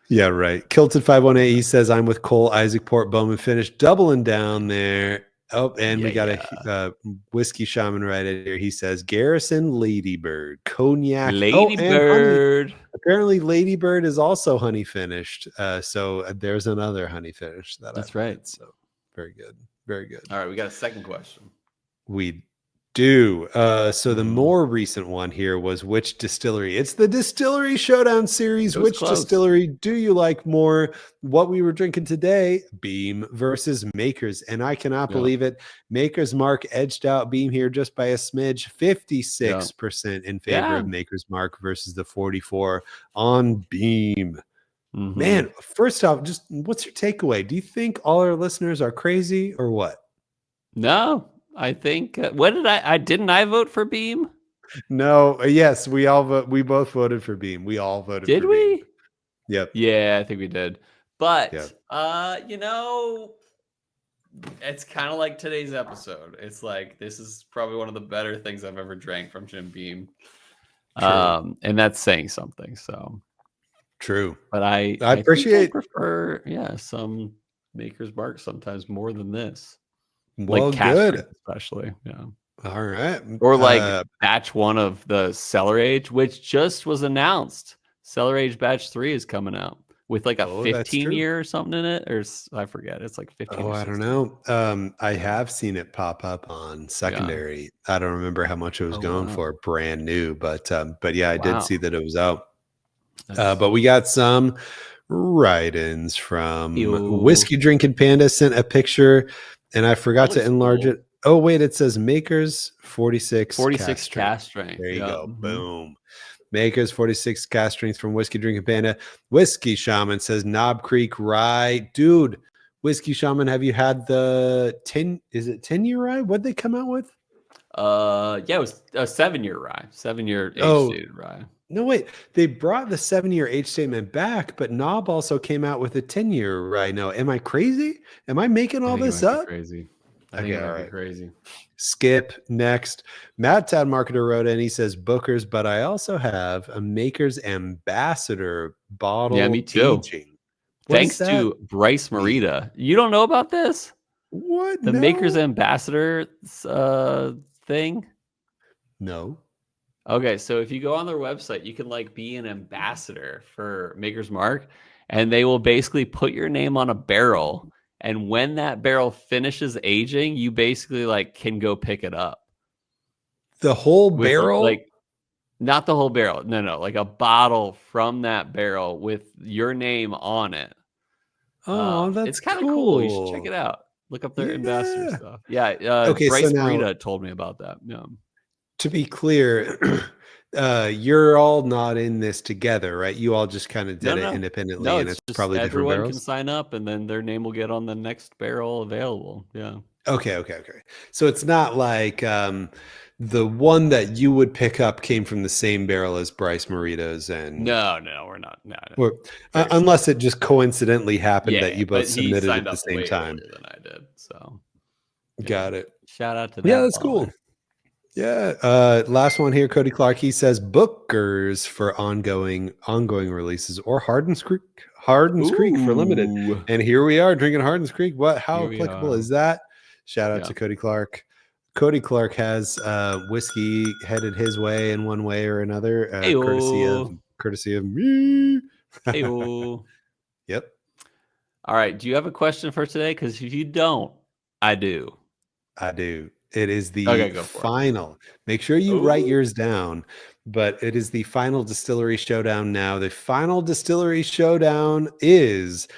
[SPEAKER 1] Yeah, right. Kilted 518, he says, I'm with Cole, Isaac, Port, Bowman finish, doubling down there. Oh, and we got a Whiskey Shaman right in here. He says, Garrison Ladybird, cognac.
[SPEAKER 2] Ladybird.
[SPEAKER 1] Apparently, Ladybird is also honey finished. So there's another honey finish. That's right. So very good. Very good.
[SPEAKER 2] All right, we got a second question.
[SPEAKER 1] We do. So the more recent one here was which distillery? It's the Distillery Showdown series. Which distillery do you like more? What we were drinking today, Beam versus Maker's. And I cannot believe it. Maker's Mark edged out Beam here just by a smidge, 56% in favor of Maker's Mark versus the 44 on Beam. Man, first off, just what's your takeaway? Do you think all our listeners are crazy or what?
[SPEAKER 2] No, I think what did I vote for Beam?
[SPEAKER 1] No, yes, we both voted for Beam. We all voted for Beam.
[SPEAKER 2] Did we?
[SPEAKER 1] Yep.
[SPEAKER 2] Yeah, I think we did. But it's kind of like today's episode. It's like this is probably one of the better things I've ever drank from Jim Beam. And that's saying something. So
[SPEAKER 1] true.
[SPEAKER 2] But I
[SPEAKER 1] appreciate
[SPEAKER 2] prefer some Maker's Mark sometimes more than this.
[SPEAKER 1] Well,
[SPEAKER 2] like
[SPEAKER 1] good,
[SPEAKER 2] especially. Yeah.
[SPEAKER 1] All right.
[SPEAKER 2] Or like batch 1 of the Cellar Age, which just was announced. Cellar Age batch 3 is coming out with like a 15-year or something in it, or I forget. It's like 15.
[SPEAKER 1] Oh, I don't know. I have seen it pop up on secondary. Yeah. I don't remember how much it was going for, brand new, but yeah, I did see that it was out. But we got some write-ins from Whiskey Drinking Panda sent a picture, and I forgot to enlarge it. Oh, wait, it says Makers 46
[SPEAKER 2] cast strength.
[SPEAKER 1] There you go. Boom. Makers 46 cast strength from Whiskey Drinking Panda. Whiskey Shaman says Knob Creek Rye. Dude, Whiskey Shaman, have you had the 10-year rye? What'd they come out with?
[SPEAKER 2] It was a 7-year rye. 7-year age-dated rye.
[SPEAKER 1] No, wait. They brought the 7-year age statement back, but Knob also came out with a 10-year right now. Am I crazy? Am I making all this up?
[SPEAKER 2] Crazy. I think it might be crazy.
[SPEAKER 1] Skip next. Matt Town Marketer wrote in. He says Booker's, but I also have a Maker's Ambassador bottle.
[SPEAKER 2] Yeah, me too.
[SPEAKER 1] Aging.
[SPEAKER 2] Thanks to Bryce Marita. You don't know about this?
[SPEAKER 1] What?
[SPEAKER 2] The
[SPEAKER 1] No.
[SPEAKER 2] Maker's Ambassador thing.
[SPEAKER 1] No.
[SPEAKER 2] Okay, so if you go on their website, you can like be an ambassador for Maker's Mark, and they will basically put your name on a barrel. And when that barrel finishes aging, you basically like can go pick it up
[SPEAKER 1] The whole
[SPEAKER 2] with
[SPEAKER 1] barrel?
[SPEAKER 2] like not the whole barrel. No, like a bottle from that barrel with your name on it.
[SPEAKER 1] Oh,
[SPEAKER 2] It's
[SPEAKER 1] that's
[SPEAKER 2] kind of cool. You should check
[SPEAKER 1] cool.
[SPEAKER 2] it out. Look up their ambassador
[SPEAKER 1] Yeah.
[SPEAKER 2] stuff. Yeah,
[SPEAKER 1] Okay, so
[SPEAKER 2] Bryce
[SPEAKER 1] now
[SPEAKER 2] Marita told me about that. Yeah.
[SPEAKER 1] to be clear, you're all not in this together, right? You all just kind of did it independently,
[SPEAKER 2] No,
[SPEAKER 1] and
[SPEAKER 2] it's
[SPEAKER 1] it's
[SPEAKER 2] just
[SPEAKER 1] probably different
[SPEAKER 2] everyone can
[SPEAKER 1] barrels.
[SPEAKER 2] sign up and then their name will get on the next barrel available. Yeah.
[SPEAKER 1] Okay. So it's not like the one that you would pick up came from the same barrel as Bryce Marita's, and
[SPEAKER 2] No, we're not. No.
[SPEAKER 1] or,
[SPEAKER 2] Very
[SPEAKER 1] unless it just coincidentally happened that
[SPEAKER 2] yeah,
[SPEAKER 1] you both
[SPEAKER 2] but he
[SPEAKER 1] submitted
[SPEAKER 2] signed
[SPEAKER 1] at the
[SPEAKER 2] up
[SPEAKER 1] same
[SPEAKER 2] way
[SPEAKER 1] time.
[SPEAKER 2] earlier than I did. So yeah.
[SPEAKER 1] Got it.
[SPEAKER 2] Shout out to
[SPEAKER 1] Yeah,
[SPEAKER 2] that
[SPEAKER 1] that's
[SPEAKER 2] baller.
[SPEAKER 1] cool. Yeah. Last one here, Cody Clark. He says bookers for ongoing releases or Hardin's Creek for limited.
[SPEAKER 2] Ooh,
[SPEAKER 1] And here we are drinking Hardin's Creek. How
[SPEAKER 2] here we
[SPEAKER 1] applicable
[SPEAKER 2] are.
[SPEAKER 1] is that? Shout out
[SPEAKER 2] Yeah.
[SPEAKER 1] to Cody Clark. Cody Clark has whiskey headed his way in one way or another, courtesy of me.
[SPEAKER 2] Heyo.
[SPEAKER 1] Yep.
[SPEAKER 2] All right. Do you have a question for today? Because if you don't, I do.
[SPEAKER 1] I do. It is the
[SPEAKER 2] Okay, go for it.
[SPEAKER 1] final. Make sure you
[SPEAKER 2] Ooh.
[SPEAKER 1] write yours down, but it is the final distillery showdown now. The final distillery showdown is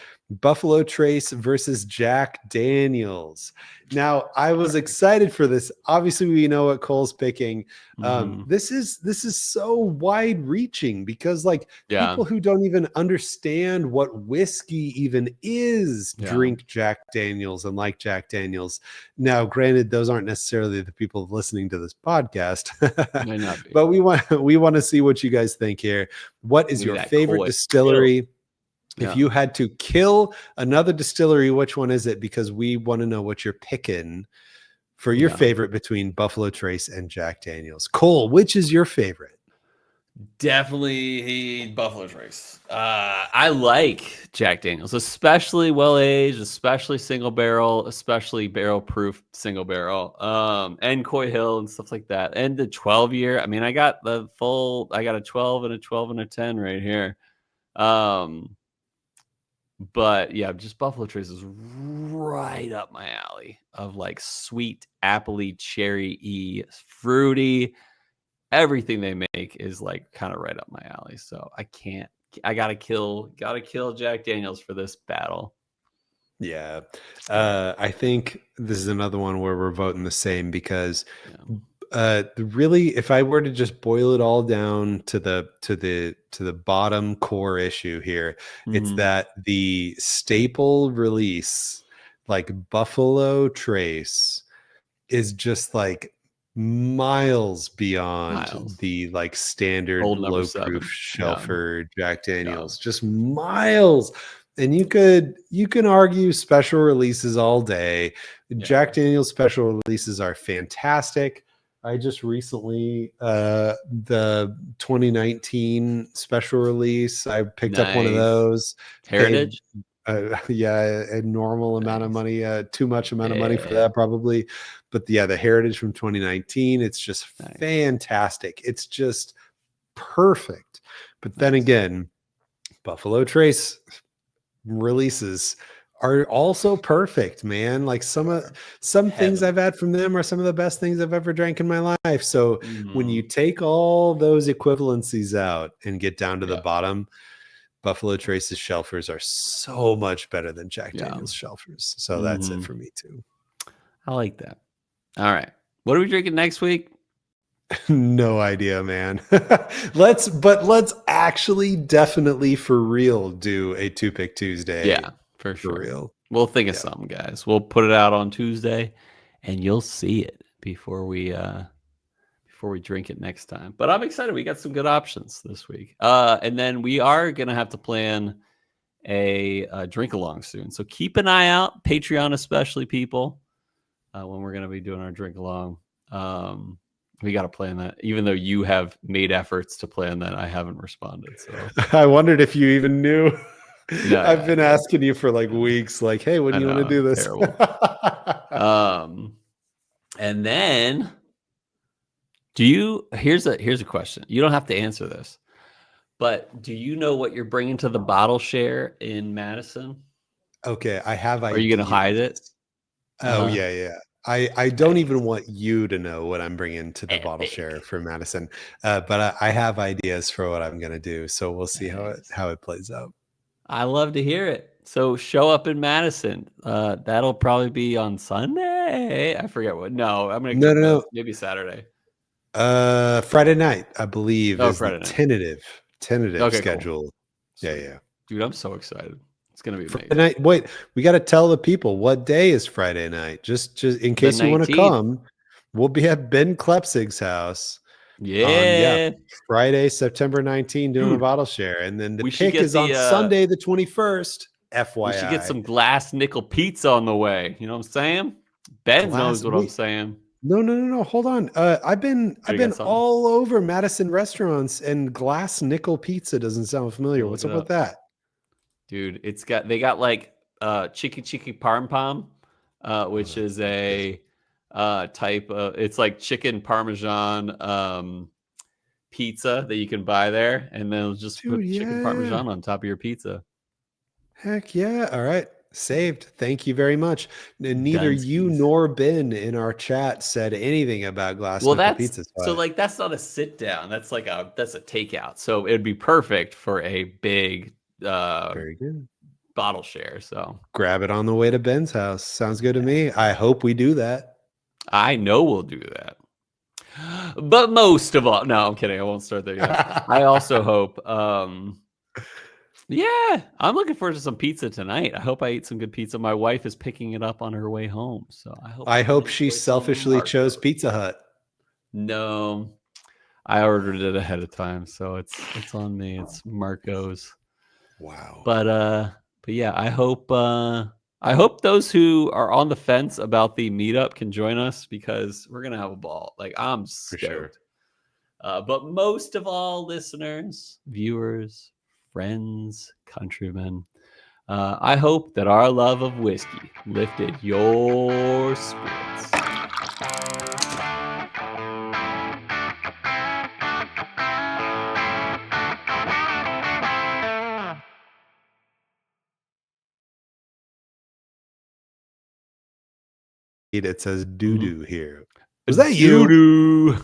[SPEAKER 1] Buffalo Trace versus Jack Daniels. Now, I was excited for this. Obviously, we know what Cole's picking. This is so wide-reaching because, like, people who don't even understand what whiskey even is drink Jack Daniels and like Jack Daniels. Now, granted, those aren't necessarily the people listening to this podcast,
[SPEAKER 2] May not be.
[SPEAKER 1] but we want to see what you guys think here. What is your favorite distillery? If you had to kill another distillery, which one is it? Because we want to know what you're picking for your favorite between Buffalo Trace and Jack Daniels. Cole, which is your favorite?
[SPEAKER 2] Definitely Buffalo Trace. I like Jack Daniels, especially well-aged, especially single barrel, especially barrel-proof single barrel, and Coy Hill and stuff like that. And the 12-year, I mean, I got a 12 and a 12 and a 10 right here. But yeah, just Buffalo Trace is right up my alley of like sweet, appley, cherry-y, fruity. Everything they make is like kind of right up my alley. So I gotta kill Jack Daniels for this battle.
[SPEAKER 1] Yeah. I think this is another one where we're voting the same because really, if I were to just boil it all down to the bottom core issue here, it's that the staple release, like Buffalo Trace, is just like miles beyond the like standard low proof shelfer Jack Daniels, just miles. And you can argue special releases all day. Jack Daniel's special releases are fantastic. I just recently the 2019 special release, I picked up one of those.
[SPEAKER 2] Heritage.
[SPEAKER 1] A normal amount of money, too much amount of money for that probably. But the Heritage from 2019, it's just fantastic. It's just perfect. But then again, Buffalo Trace releases are also perfect, man. Like some things I've had from them are some of the best things I've ever drank in my life. So when you take all those equivalencies out and get down to the bottom, Buffalo Trace's shelfers are so much better than Jack Daniel's shelfers. So that's it for me too.
[SPEAKER 2] I like that. All right. What are we drinking next week?
[SPEAKER 1] No idea, man. Let's actually definitely for real do a 2-pick Tuesday.
[SPEAKER 2] Yeah, for sure.
[SPEAKER 1] For real.
[SPEAKER 2] We'll think of something, guys. We'll put it out on Tuesday and you'll see it before we drink it next time. But I'm excited. We got some good options this week. And then we are going to have to plan a drink along soon. So keep an eye out, Patreon especially, people, when we're going to be doing our drink along. We got to plan that. Even though you have made efforts to plan that, I haven't responded. So
[SPEAKER 1] I wondered if you even knew.
[SPEAKER 2] No,
[SPEAKER 1] I've
[SPEAKER 2] yeah,
[SPEAKER 1] been
[SPEAKER 2] yeah,
[SPEAKER 1] asking you for like weeks, like, hey, when
[SPEAKER 2] I
[SPEAKER 1] do you want to
[SPEAKER 2] know,
[SPEAKER 1] do this?
[SPEAKER 2] terrible. And then here's a question. You don't have to answer this, but do you know what you're bringing to the bottle share in Madison?
[SPEAKER 1] Okay, I have
[SPEAKER 2] Are you gonna hide
[SPEAKER 1] ideas.
[SPEAKER 2] it?
[SPEAKER 1] Oh
[SPEAKER 2] Uh-huh.
[SPEAKER 1] yeah, yeah. I don't even
[SPEAKER 2] Nice.
[SPEAKER 1] want you to know what I'm bringing to the bottle share
[SPEAKER 2] Epic.
[SPEAKER 1] for Madison, but I have ideas for what I'm gonna do. So we'll see
[SPEAKER 2] Nice.
[SPEAKER 1] how it plays out.
[SPEAKER 2] I love to hear it. So show up in Madison. That'll probably be on Sunday. I forget what. No, I'm gonna
[SPEAKER 1] No, no, no.
[SPEAKER 2] maybe Saturday.
[SPEAKER 1] Friday night, I believe,
[SPEAKER 2] Oh,
[SPEAKER 1] is the
[SPEAKER 2] Friday night.
[SPEAKER 1] tentative
[SPEAKER 2] Okay, cool.
[SPEAKER 1] schedule. Yeah,
[SPEAKER 2] Sweet.
[SPEAKER 1] yeah.
[SPEAKER 2] Dude, I'm so excited. It's gonna be
[SPEAKER 1] Friday
[SPEAKER 2] amazing.
[SPEAKER 1] night. Wait, we got to tell the people what day is Friday night. Just in
[SPEAKER 2] The
[SPEAKER 1] case you want to
[SPEAKER 2] 19th.
[SPEAKER 1] come, we'll be at Ben Klepsig's house on
[SPEAKER 2] Yeah.
[SPEAKER 1] Friday, September 19, doing a
[SPEAKER 2] Dude,
[SPEAKER 1] bottle share, and then the
[SPEAKER 2] we should
[SPEAKER 1] pick
[SPEAKER 2] get
[SPEAKER 1] is on
[SPEAKER 2] the
[SPEAKER 1] Sunday the 21st.
[SPEAKER 2] we should get
[SPEAKER 1] FYI,
[SPEAKER 2] some glass nickel pizza on the way. You know what I'm saying? Ben
[SPEAKER 1] glass.
[SPEAKER 2] knows what I'm
[SPEAKER 1] Wait,
[SPEAKER 2] saying.
[SPEAKER 1] no, no, no, no. Hold on. I've
[SPEAKER 2] Oh, you got
[SPEAKER 1] been
[SPEAKER 2] something?
[SPEAKER 1] all over Madison restaurants, and glass nickel pizza doesn't sound
[SPEAKER 2] Let
[SPEAKER 1] familiar.
[SPEAKER 2] me
[SPEAKER 1] What's
[SPEAKER 2] look it
[SPEAKER 1] up with
[SPEAKER 2] up.
[SPEAKER 1] that?
[SPEAKER 2] Dude, they got like chicky parm pom,
[SPEAKER 1] Hold
[SPEAKER 2] which
[SPEAKER 1] on.
[SPEAKER 2] is a type of it's like chicken parmesan pizza that you can buy there, and then just
[SPEAKER 1] Dude,
[SPEAKER 2] put chicken
[SPEAKER 1] yeah.
[SPEAKER 2] parmesan on top of your pizza.
[SPEAKER 1] Heck yeah. All right. Saved. Thank you very much. Neither you
[SPEAKER 2] Dunskies.
[SPEAKER 1] nor Ben in our chat said anything about glass
[SPEAKER 2] Well,
[SPEAKER 1] nickel
[SPEAKER 2] that's
[SPEAKER 1] pizza.
[SPEAKER 2] so like that's not a sit down. That's a takeout. So it'd be perfect for a big
[SPEAKER 1] Very good.
[SPEAKER 2] bottle share. So
[SPEAKER 1] Grab it on the way to Ben's house. Sounds good to me. I hope we do that.
[SPEAKER 2] I know we'll do that. But most of all, no, I'm kidding. I won't start there yet. I also hope yeah, I'm looking forward to some pizza tonight. I hope I eat some good pizza. My wife is picking it up on her way home, so I hope
[SPEAKER 1] I
[SPEAKER 2] I can
[SPEAKER 1] hope she
[SPEAKER 2] enjoy some
[SPEAKER 1] selfishly chose
[SPEAKER 2] Marcos.
[SPEAKER 1] Pizza Hut.
[SPEAKER 2] No, I ordered it ahead of time, so it's on me. It's Marcos.
[SPEAKER 1] Wow.
[SPEAKER 2] But yeah, I hope those who are on the fence about the meetup can join us because we're gonna have a ball. Like I'm
[SPEAKER 1] For sure.
[SPEAKER 2] stoked. But most of all, listeners, viewers, friends, countrymen, I hope that our love of whiskey lifted your spirits.
[SPEAKER 1] It says doo
[SPEAKER 2] Mhm.
[SPEAKER 1] doo here. Was that
[SPEAKER 2] Doo
[SPEAKER 1] you?
[SPEAKER 2] doo.